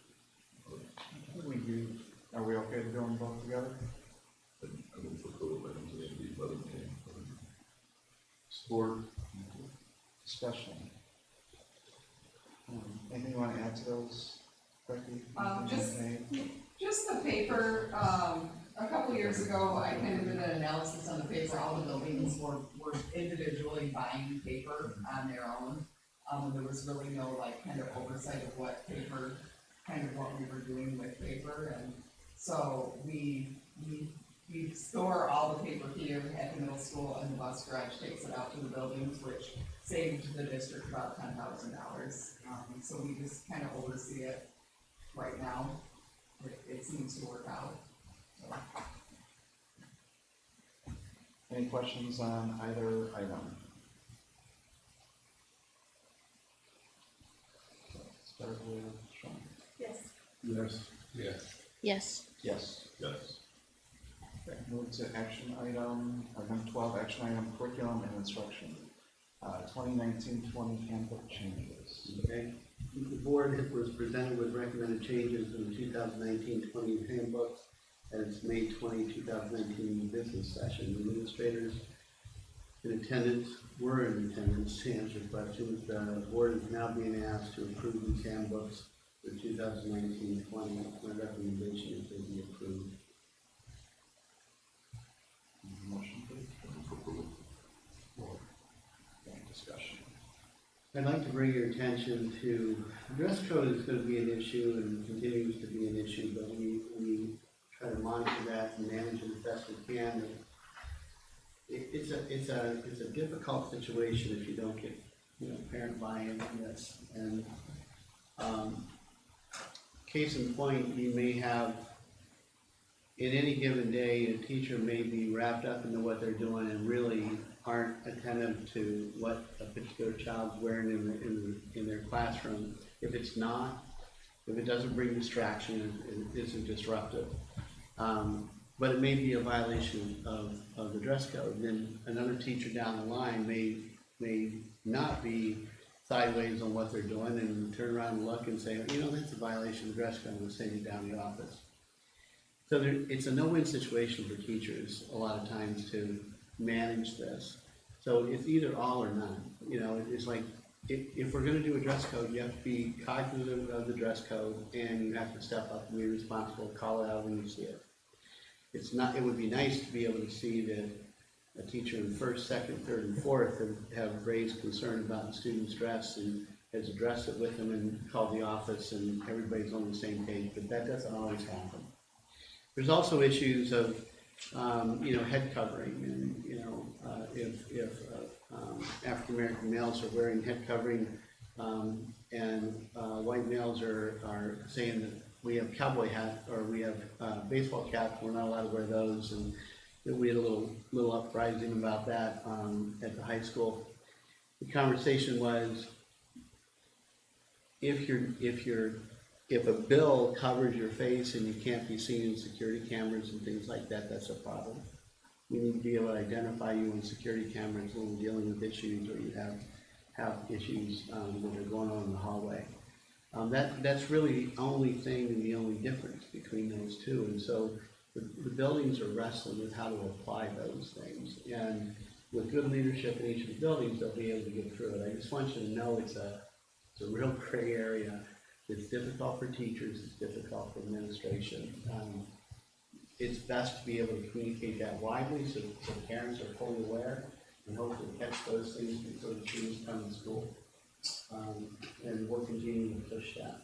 Are we okay to do them both together? I move for approval of items A and B, 11 A. Support. Discussion. Anything you want to add to those, Becky? Just the paper, a couple years ago, I kind of did an analysis on the paper, all the buildings were individually buying paper on their own. There was really no like kind of oversight of what paper, kind of what we were doing with paper, and so we store all the paper here at the middle school, and the bus garage takes it out to the buildings, which saved the district about $10,000. So we just kind of oversee it right now. It seems to work out. So. Any questions on either item? Start with Sean. Yes. Yes. Yes. Yes. Yes. Yes. Okay, move to action item, item 12, action item curriculum and instruction. 2019-20 handbook changes. Okay, the board was presented with recommended changes in the 2019-20 handbooks at its May 20, 2019 business session. Administrators in attendance were in attendance to answer questions. The board is now being asked to approve these handbooks for 2019-20. My recommendation is they be approved. Motion, please. Move for approval. Any discussion? I'd like to bring your attention to, dress code is going to be an issue and continues to be an issue, but we try to monitor that and manage it as best we can. It's a difficult situation if you don't get, parent buy-in on this. And case in point, you may have, in any given day, a teacher may be wrapped up into what they're doing and really aren't attentive to what a particular child's wearing in their classroom. If it's not, if it doesn't bring distraction, it isn't disruptive. But it may be a violation of the dress code. And then another teacher down the line may not be sideways on what they're doing and turn around and look and say, that's a violation of the dress code, and send you down the office. So it's a no-win situation for teachers a lot of times to manage this. So it's either all or none. It's like, if we're gonna do a dress code, you have to be cognizant of the dress code, and you have to step up and be responsible, call it out when you see it. It would be nice to be able to see that a teacher in first, second, third, and fourth have raised concern about the student's dress and has addressed it with them and called the office and everybody's on the same page, but that doesn't always happen. There's also issues of, head covering, and, if African American males are wearing head covering, and white males are saying that we have cowboy hat, or we have baseball caps, we're not allowed to wear those, and we had a little uprising about that at the high school. The conversation was, if a bill covers your face and you can't be seen in security cameras and things like that, that's a problem. We need to be able to identify you on security cameras when we're dealing with issues, or you have issues, that are going on in the hallway. That's really the only thing and the only difference between those two, and so the buildings are wrestling with how to apply those things, and with good leadership in each of the buildings, they'll be able to get through it. I just want you to know it's a real gray area. It's difficult for teachers, it's difficult for administration. It's best to be able to communicate that widely so parents are fully aware and hopefully catch those things before the students come to school. And we'll continue to push that.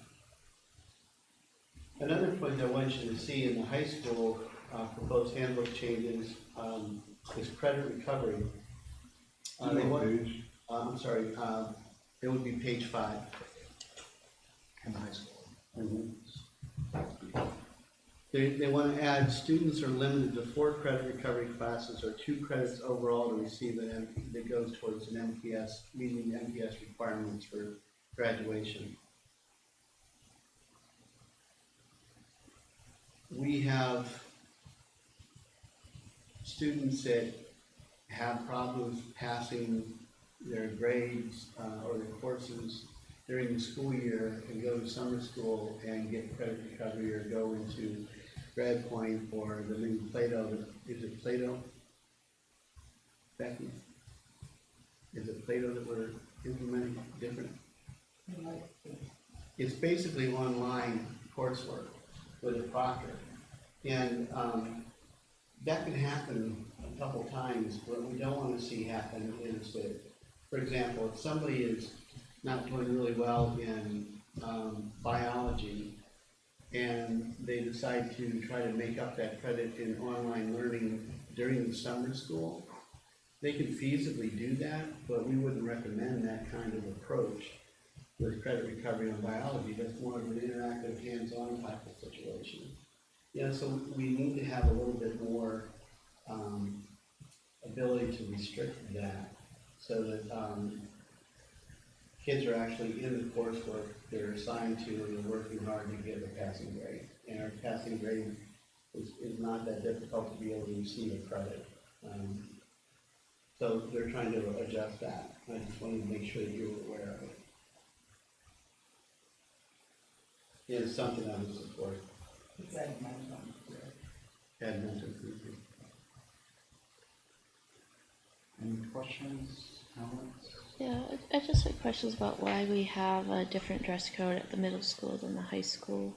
Another point I want you to see in the high school proposed handbook changes is credit recovery. I'm sorry, it would be page 5. In the high school. Mm-hmm. They want to add students are limited to 4 credit recovery classes or 2 credits overall to receive that goes towards an MPS, meeting the MPS requirements for graduation. We have students that have problems passing their grades or their courses during the school year and go to summer school and get credit recovery or go into grad point or the new Plato. Is it Plato? Becky? Is it Plato that we're implementing different? It's basically online coursework with a proctor. And that can happen a couple times. What we don't want to see happen is that, for example, if somebody is not doing really well in biology, and they decide to try to make up that credit in online learning during the summer school, they can feasibly do that, but we wouldn't recommend that kind of approach with credit recovery on biology. That's more of an interactive, hands-on type of situation. Yeah, so we need to have a little bit more ability to restrict that so that kids are actually in the coursework they're assigned to and they're working hard to get a passing grade. And our passing grade is not that difficult to be able to receive a credit. So they're trying to adjust that. I just wanted to make sure that you were aware of it. Yeah, it's something I would support. It's like my one. Admin. Any questions, comments? Yeah, I just had questions about why we have a different dress code at the middle school than the high school.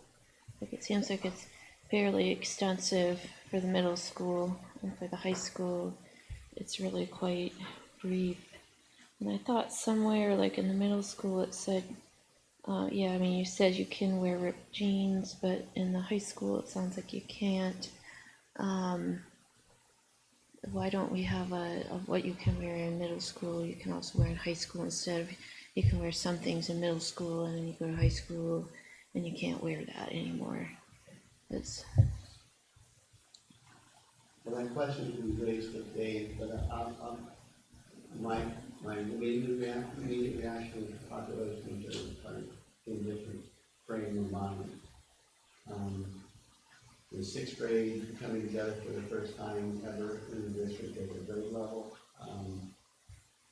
Like, it seems like it's fairly extensive for the middle school, and for the high school, it's really quite brief. And I thought somewhere, like in the middle school, it said, yeah, I mean, you said you can wear ripped jeans, but in the high school, it sounds like you can't. Why don't we have of what you can wear in middle school, you can also wear in high school, instead of you can wear some things in middle school and then you go to high school and you can't wear that anymore. It's... Well, that question can be raised with Dave, but my immediate reaction to the population is in a different frame of mind. The 6th grade coming together for the first time ever in the district at the grade level.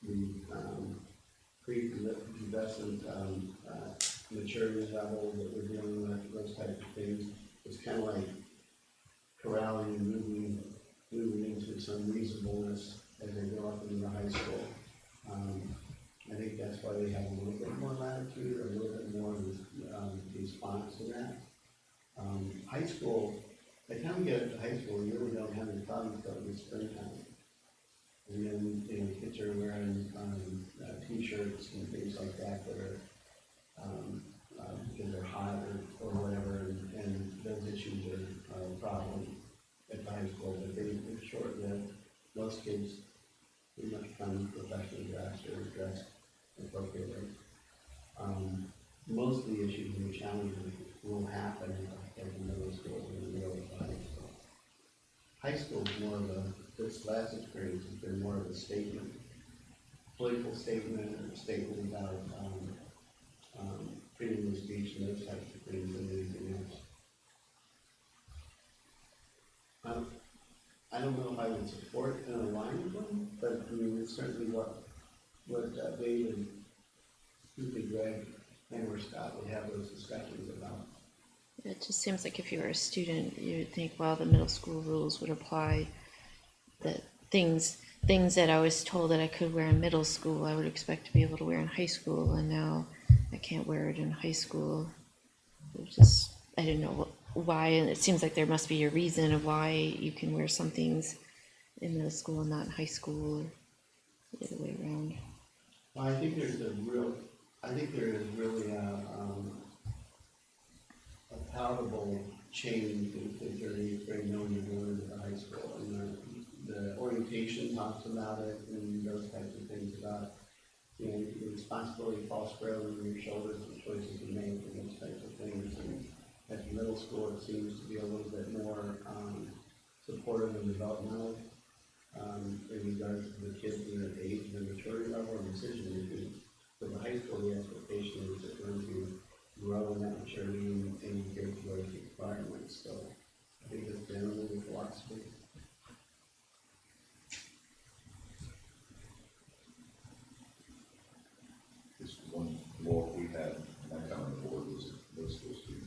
The pre-pubescent maturity level that we're dealing with, those types of things, it's kind of like corralling and moving into some reasonableness as they go up into the high school. I think that's why they have a little bit more latitude, or a little bit more response to that. High school, by the time we get to high school, we really don't have any problems until the springtime. And then, kids are wearing t-shirts and things like that that are because they're hot or whatever, and those issues are a problem at the high school. But they're short-lived. Most kids pretty much come professionally dressed or dressed appropriately. Most of the issues and the challenges will happen at the middle school and the middle of the high school. High school is more of this last experience has been more of a statement, political statement, or a statement about freedom of speech and those types of things than anything else. I don't know if I would support an alignment one, but I mean, it's certainly what Dave and Greg and Scott would have those discussions about. It just seems like if you were a student, you would think, well, the middle school rules would apply. That things that I was told that I could wear in middle school, I would expect to be able to wear in high school, and now I can't wear it in high school. It just, I didn't know why, and it seems like there must be a reason of why you can wear some things in middle school and not in high school, or the other way around. Well, I think there is really a palatable change in third and eighth grade knowing you're going into the high school. And the orientation talks about it and those types of things about, you know, the responsibility falls squarely on your shoulders and choices you make and those types of things. And at the middle school, it seems to be a little bit more supportive and developmental in regards to the kids and their age and their maturity level and decision making. For the high school, the expectation is that we're going to grow in that maturity and get to those requirements. So I think that's generally the philosophy. This one law we had, my time on the board was supposed to be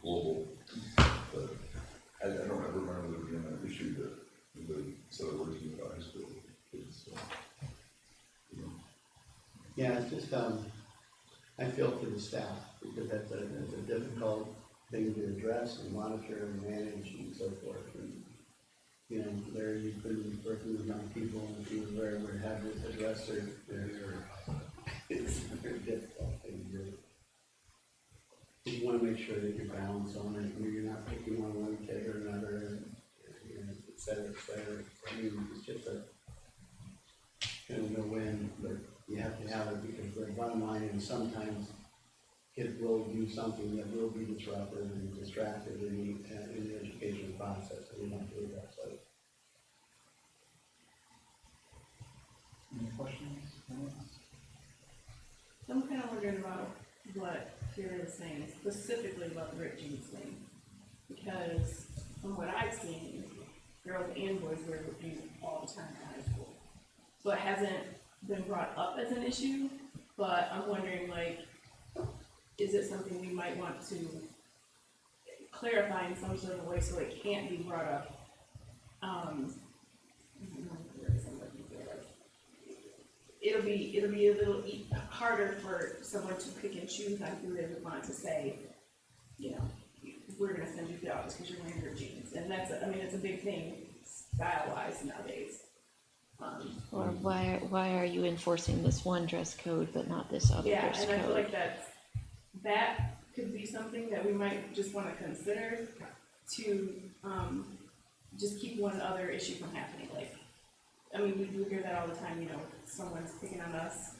global, but I don't ever remember there being an issue that the set of words in the high school kids, so, you know. Yeah, it's just, I feel for the staff, because that's a difficult thing to address and monitor and manage and so forth. And, you know, there you've been working with young people and if you were ever have to address it's a very difficult thing to do. You want to make sure that you're balanced on it, and you're not picking on one kid or another, and, you know, et cetera, et cetera. I mean, it's just a kind of no-win, but you have to have it because the bottom line is sometimes kids will do something that will be disruptive and distracted in the educational process, so we have to address that. Any questions? I'm kind of wondering about what Kira is saying, specifically about the ripped jeans thing. Because from what I've seen, girls and boys wear ripped jeans all the time in high school. So it hasn't been brought up as an issue, but I'm wondering, like, is it something we might want to clarify in some sort of way so it can't be brought up? It'll be a little harder for someone to pick and choose on who they would want to say, you know, we're going to send you to the office because you're wearing your jeans. And that's, it's a big thing style-wise nowadays. Or why are you enforcing this one dress code but not this other dress code? Yeah, and I feel like that could be something that we might just want to consider to just keep one other issue from happening. Like, I mean, we do hear that all the time, you know, someone's picking on us,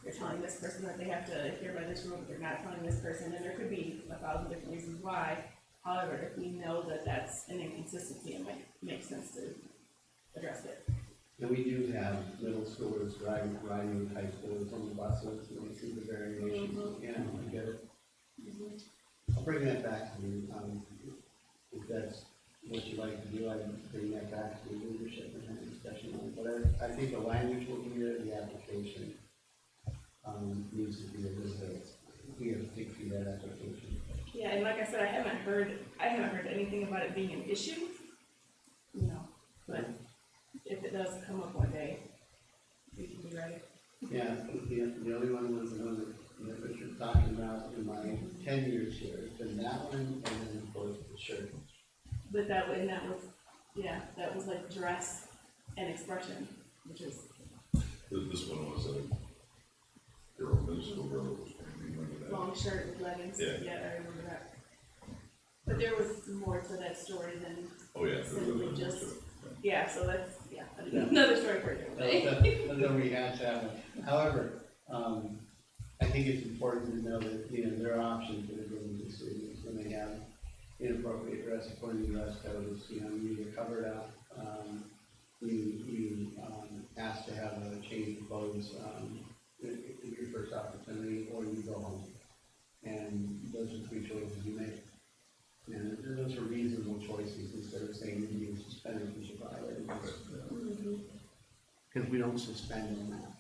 they're telling this person that they have to adhere by this rule, but they're not telling this person, and there could be 1,000 different reasons why. However, if we know that that's an inconsistency, it might make sense to address it. And we do have middle schoolers riding with high schoolers on the buses, and we see the variations, you know, I get it. I'll bring that back to you, if that's what you like to do, I would bring that back to the leadership and have a discussion on it. But I think the language will be there, the application, needs to be a little bit, we have to think through that application. Yeah, and like I said, I haven't heard anything about it being an issue, you know, but if it does come up one day, we can be ready. Yeah, the only one was the one that Richard's talking about in my 10 years here. It's been that one, and then of course the shirt. But that was like dress and expression, which is. This one was a girl, middle school girl, that was going to be remember that. Long shirt with leggings. Yeah. I remember that. But there was more to that story than Oh, yeah. simply just. Yeah, so that's another story for a different day. Let's rehash that one. However, I think it's important to know that, you know, there are options that are given to students when they have inappropriate dress according to dress codes. You know, you get covered up. You ask to have a change of clothes in your first opportunity. activity, or you go home. And those are the three choices you make. And those are reasonable choices instead of saying you need suspended because you violated this. Because we don't suspend on that.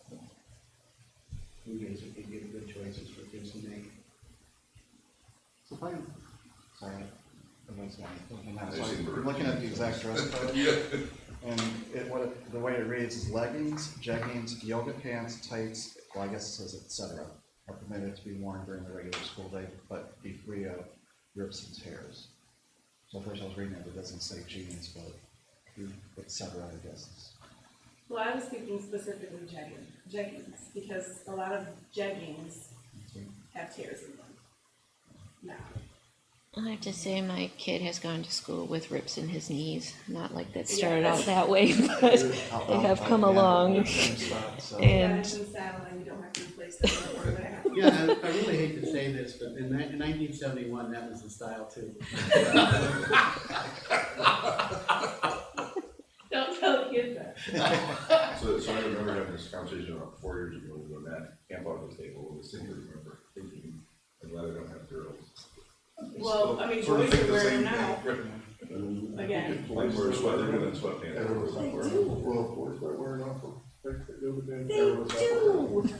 We basically give good choices for kids to make. So if I'm, sorry, everyone's going, I so see. I'm looking at the exact dress code. Yeah. And the way it reads is leggings, jeggings, yoga pants, tights, well, I guess it says et cetera, are permitted to be worn during the regular school day, but be free of rips and tears. So first I was reading it doesn't say jeans, but et cetera, I guess. Well, I was thinking specifically jeggings, because a lot of jeggings have tears in them. Now, I have to say, my kid has gone to school with rips in his knees. Not like that started out that way, but they have come along. Same spot, so. And- it's in saddle and you don't have to replace them or that. Yeah, I really hate to say this, but in 1971, that was the style too. Don't tell the kids that. So I remember having this conversation about 4 years ago when that camp out the table, I distinctly remember thinking, I'm glad I don't have girls. Well, I mean, Sort of boys think are the wearing same them thing. now. Again. Like we're sweating in sweatpants. Everyone's not They wearing, do. well, boys start wearing off of, yoga pants, They everyone's not wearing. do.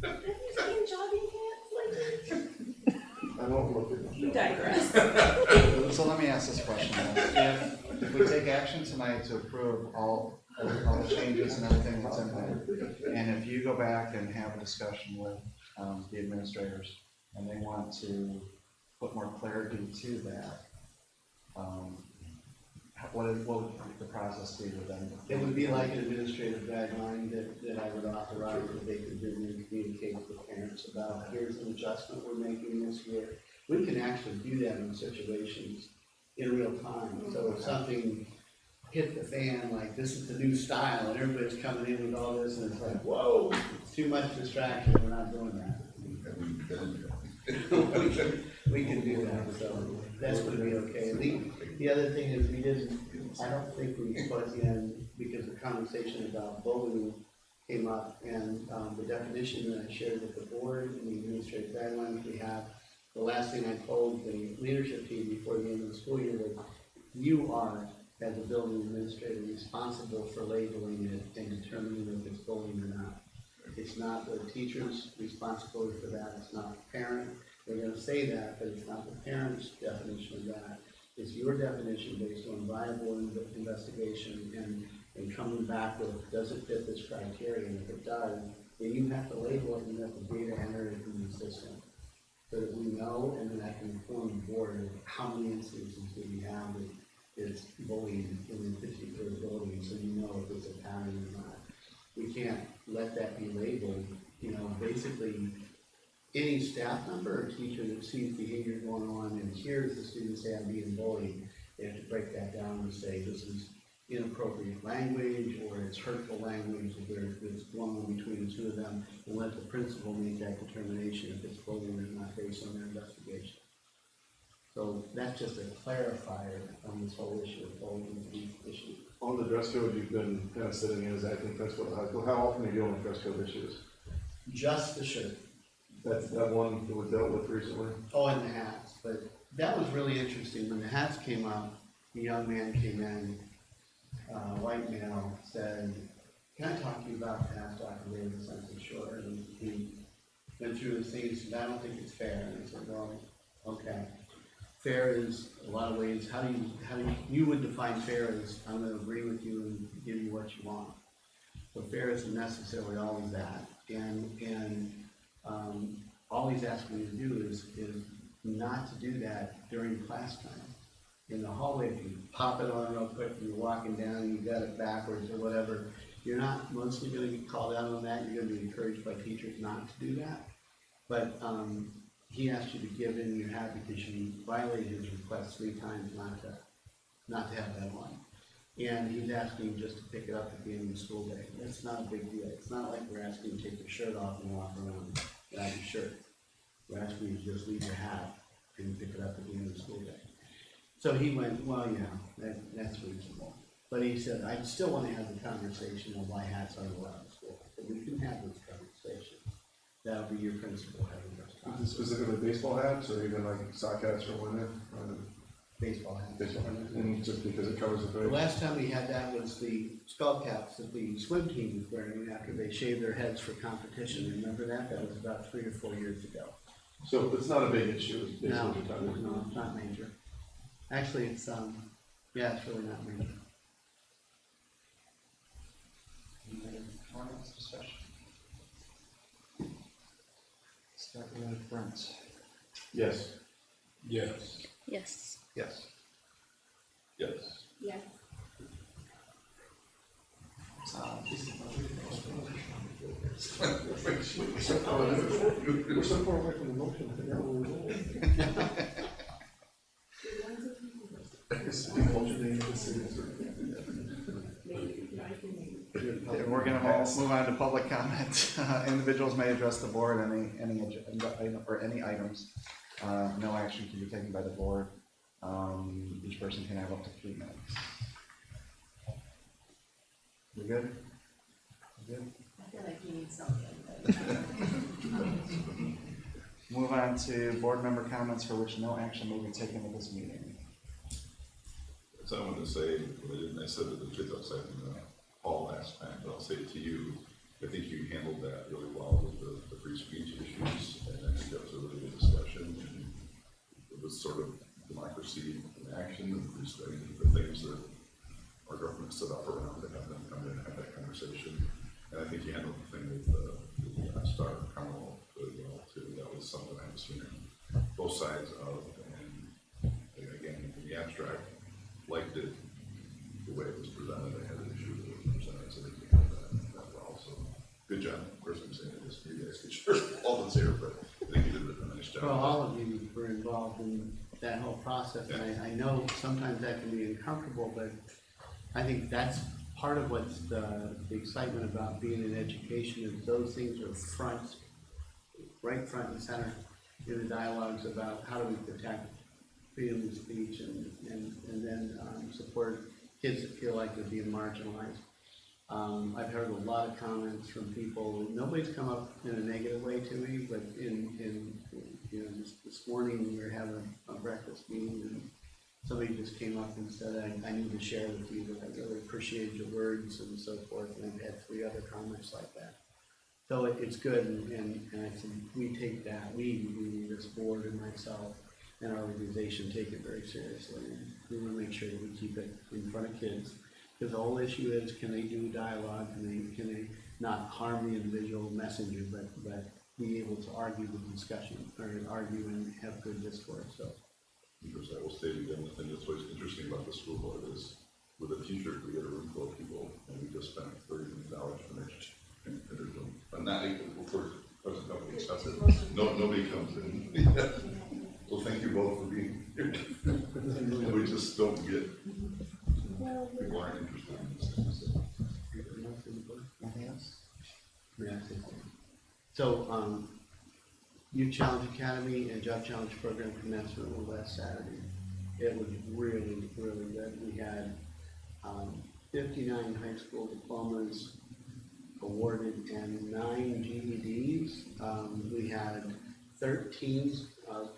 Have you seen jogging pants lately? I won't look at them. You digress. So let me ask this question then. If we take action tonight to approve all the changes and everything that's in there, and if you go back and have a discussion with the administrators and they want to put more clarity to that, what would the process be with them? It would be like an administrative guideline that I would authorize that they could then communicate with parents about, here's an adjustment we're making this year. We can actually do that in situations in real time. So if something hit the fan, like this is the new style and everybody's coming in with all this and it's like, whoa, it's too much distraction, we're not doing that. We can do that, so that's gonna be okay. The other thing is I don't think we put in, because the conversation about bullying came up and the definition that I shared with the board and the administrative guidelines we have, the last thing I told the leadership team before the end of the school year was, you are, as a building administrator, responsible for labeling it and determining if it's bullying or not. It's not the teacher's responsibility for that, it's not the parent. They're gonna say that, but it's not the parent's definition of that. It's your definition based on viable investigation and coming back with, does it fit this criteria? And if it does, then you have to label it and let the data enter it in the system. So that we know, and then I can inform the board of how many instances do we have that it's bullying in a particular building, so you know if it's a pattern or not. We can't let that be labeled, basically any staff member or teacher that sees behavior going on and hears the student say I'm being bullied, they have to break that down and say this is inappropriate language or it's hurtful language that's going on between the two of them, and let the principal make that determination if it's bullying or not based on their investigation. So that's just a clarifier on this whole issue of bullying issue. On the dress code, you've been kind of sitting in as acting principal at high school. How often are you dealing with dress code issues? Just the shirt. That's that one that was dealt with recently. Oh, and the hats, but that was really interesting. When the hats came up, the young man came in, white male, said, can I talk to you about the hats, Dr. Davis? I said, sure. And he went through his thing, he said, I don't think it's fair. And I said, well, okay. Fair is a lot of ways, how do you would define fair as, I'm gonna agree with you and give you what you want. So fair isn't necessarily always that. And all he's asking you to do is not to do that during class time. In the hallway, if you pop it on real quick and you're walking down and you got it backwards or whatever, you're not mostly gonna get called out on that. You're gonna be encouraged by teachers not to do that. But he asked you to give in your hat because you violated his request 3 times not to have that on. And he's asking you just to pick it up at the end of the school day. That's not a big deal. It's not like we're asking you to take your shirt off and walk around without your shirt. We're asking you to just leave your hat and pick it up at the end of the school day. So he went, well, yeah, that's reasonable. But he said, I still want to have the conversation of why hats aren't allowed in school. But we can have this conversation. that'll be your principal having those Is it comments. specifically baseball hats or even like sock hats for women? Baseball hats. Baseball hats, and just because it covers the The face? last time we had that was the skull caps that the swim team was wearing after they shaved their heads for competition. Remember that? That was about 3 or 4 years ago. So it's not a big issue, it's basically No, what you're talking about. no, it's not major. Actually, it's, yeah, it's really not major. Any other comments, discussion? Start with Brent. Yes. Yes. Yes. Yes. Yes. Yeah. We're so far away from the motion, I forgot where we were going. We're gonna move on to public comment. Individuals may address the board on any agenda item or any items. No action can be taken by the board. Each person can have up to 3 minutes. We good? We good? I feel like you need something. Move on to board member comments for which no action may be taken at this meeting. So I wanted to say, what I didn't, I said to the kids outside in the hall last time, but I'll say it to you. I think you handled that really well with the free speech issues, and I think that was a really good discussion. And it was sort of democracy in action, and respecting the things that our government set up around to have them come in and have that conversation. And I think you handled the thing with the Star Carnival really well too. That was something I was hearing both sides of, and again, in the abstract, liked it the way it was presented. I had an issue with it was presented, so I think you handled that well. So good job. Of course, I'm saying it is you guys get your all that's here, but I think you did a nice job. Well, all of you were involved in that whole process, and I know sometimes that can be uncomfortable, but I think that's part of what's the excitement about being in education is those things are right front and center in the dialogues about how do we protect freedom of speech and then support kids that feel like they're being marginalized. I've heard a lot of comments from people. Nobody's come up in a negative way to me, but in you know, this morning we were having a breakfast meeting and somebody just came up and said, I need to share with you that I really appreciate your words and so forth, and I've had 3 other comments like that. So it's good, and I said, we take that, we, this board and myself and our organization take it very seriously, and we want to make sure that we keep it in front of kids, because the whole issue is, can they do dialogue, can they not harm the individual messenger, but be able to argue the discussion, or argue and have good discourse, so. Because I will state again, the thing that's always interesting about the school board is with a teacher, we get a room full of people, and we just spent $30 million for next room. But not equal for present company accepted. Nobody comes in. Well, thank you both for being here. And we just don't get, people aren't interested in these things. Anything else? Yeah. So, Youth Challenge Academy and Job Challenge Program commencement were last Saturday. It was really, really good. We had 59 high school diplomas awarded and 9 GEDs. We had 13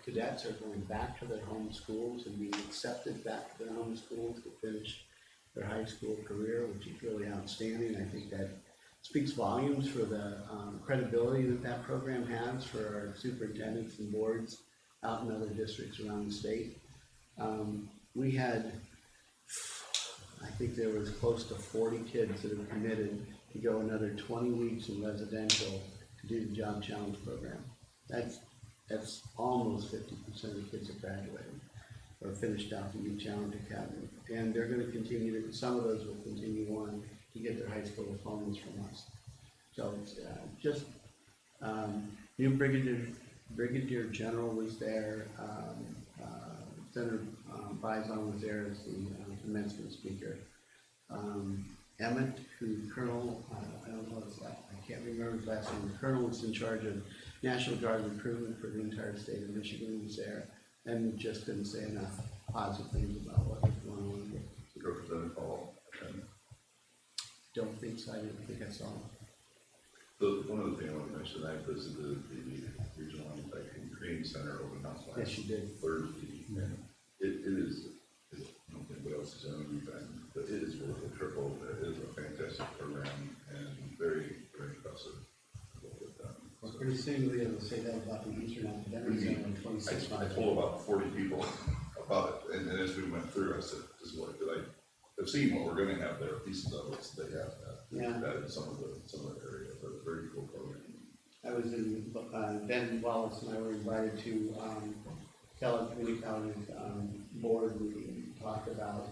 cadets are going back to their home schools and being accepted back to their home schools to finish their high school career, which is really outstanding. I think that speaks volumes for the credibility that program has for our superintendents and boards out in other districts around the state. We had, I think there was close to 40 kids that have committed to go another 20 weeks in residential to do the Job Challenge program. That's almost 50% of the kids that graduated or finished out the Youth Challenge Academy. And they're going to continue to, some of those will continue on to get their high school diplomas from us. So it's just, new Brigadier General was there, Senator Bison was there as the commencement speaker. Emmett, who Colonel, I don't know his last, I can't remember his last name, the Colonel was in charge of National Guard recruitment for the entire state of Michigan, was there, and just didn't say enough positive things about what was going on here. Representative Paul. Don't think so, I didn't think I saw him. One other thing I want to mention, I visited the Regional Manufacturing Training Center over in House Yes, you did. Thursday, and it is, I don't think what else is on the event, but it is worth a trip over there. It is a fantastic program and very, very impressive. What they've done. Well, pretty soon we'll be able to say that about the Eastern Academic Center in 26 I miles. told about 40 people about it, and as we went through, I said, this is what, I've seen what we're gonna have there, pieces of it, so they have that. Yeah. That in some of the areas, but it's a very cool program. I was in, Ben Wallace and I were invited to, Kellogg Community College, board meeting, to talk about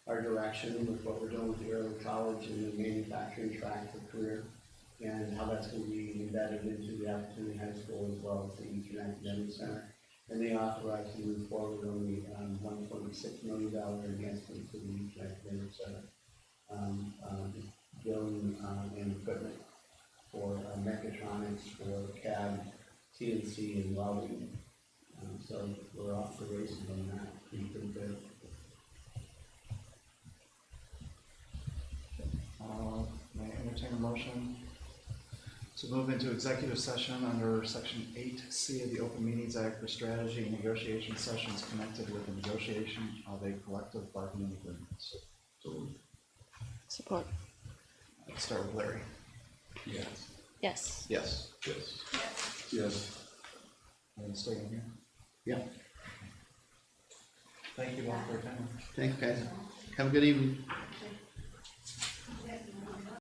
our direction with what we're doing with the early college and the manufacturing track for career, and how that's gonna be embedded into the Opportunity High School as well as the Eastern Academic Center. And they authorized to move forward on the, $1.6 million enhancement to the Eastern Academic Center. Building, and equipment for mechatronics, for CAD, CNC, and welding. So we're off the races on that, pretty good. May I entertain a motion to move into executive session under section 8C of the Open Meetings Act for strategy and negotiation sessions connected with the negotiation of a collective bargaining agreement. So, Support. Let's start with Larry. yes. Yes. Yes. Yes. Yes. And stay in here. Yeah. Thank you all for attending. Thanks, guys. Have a good evening.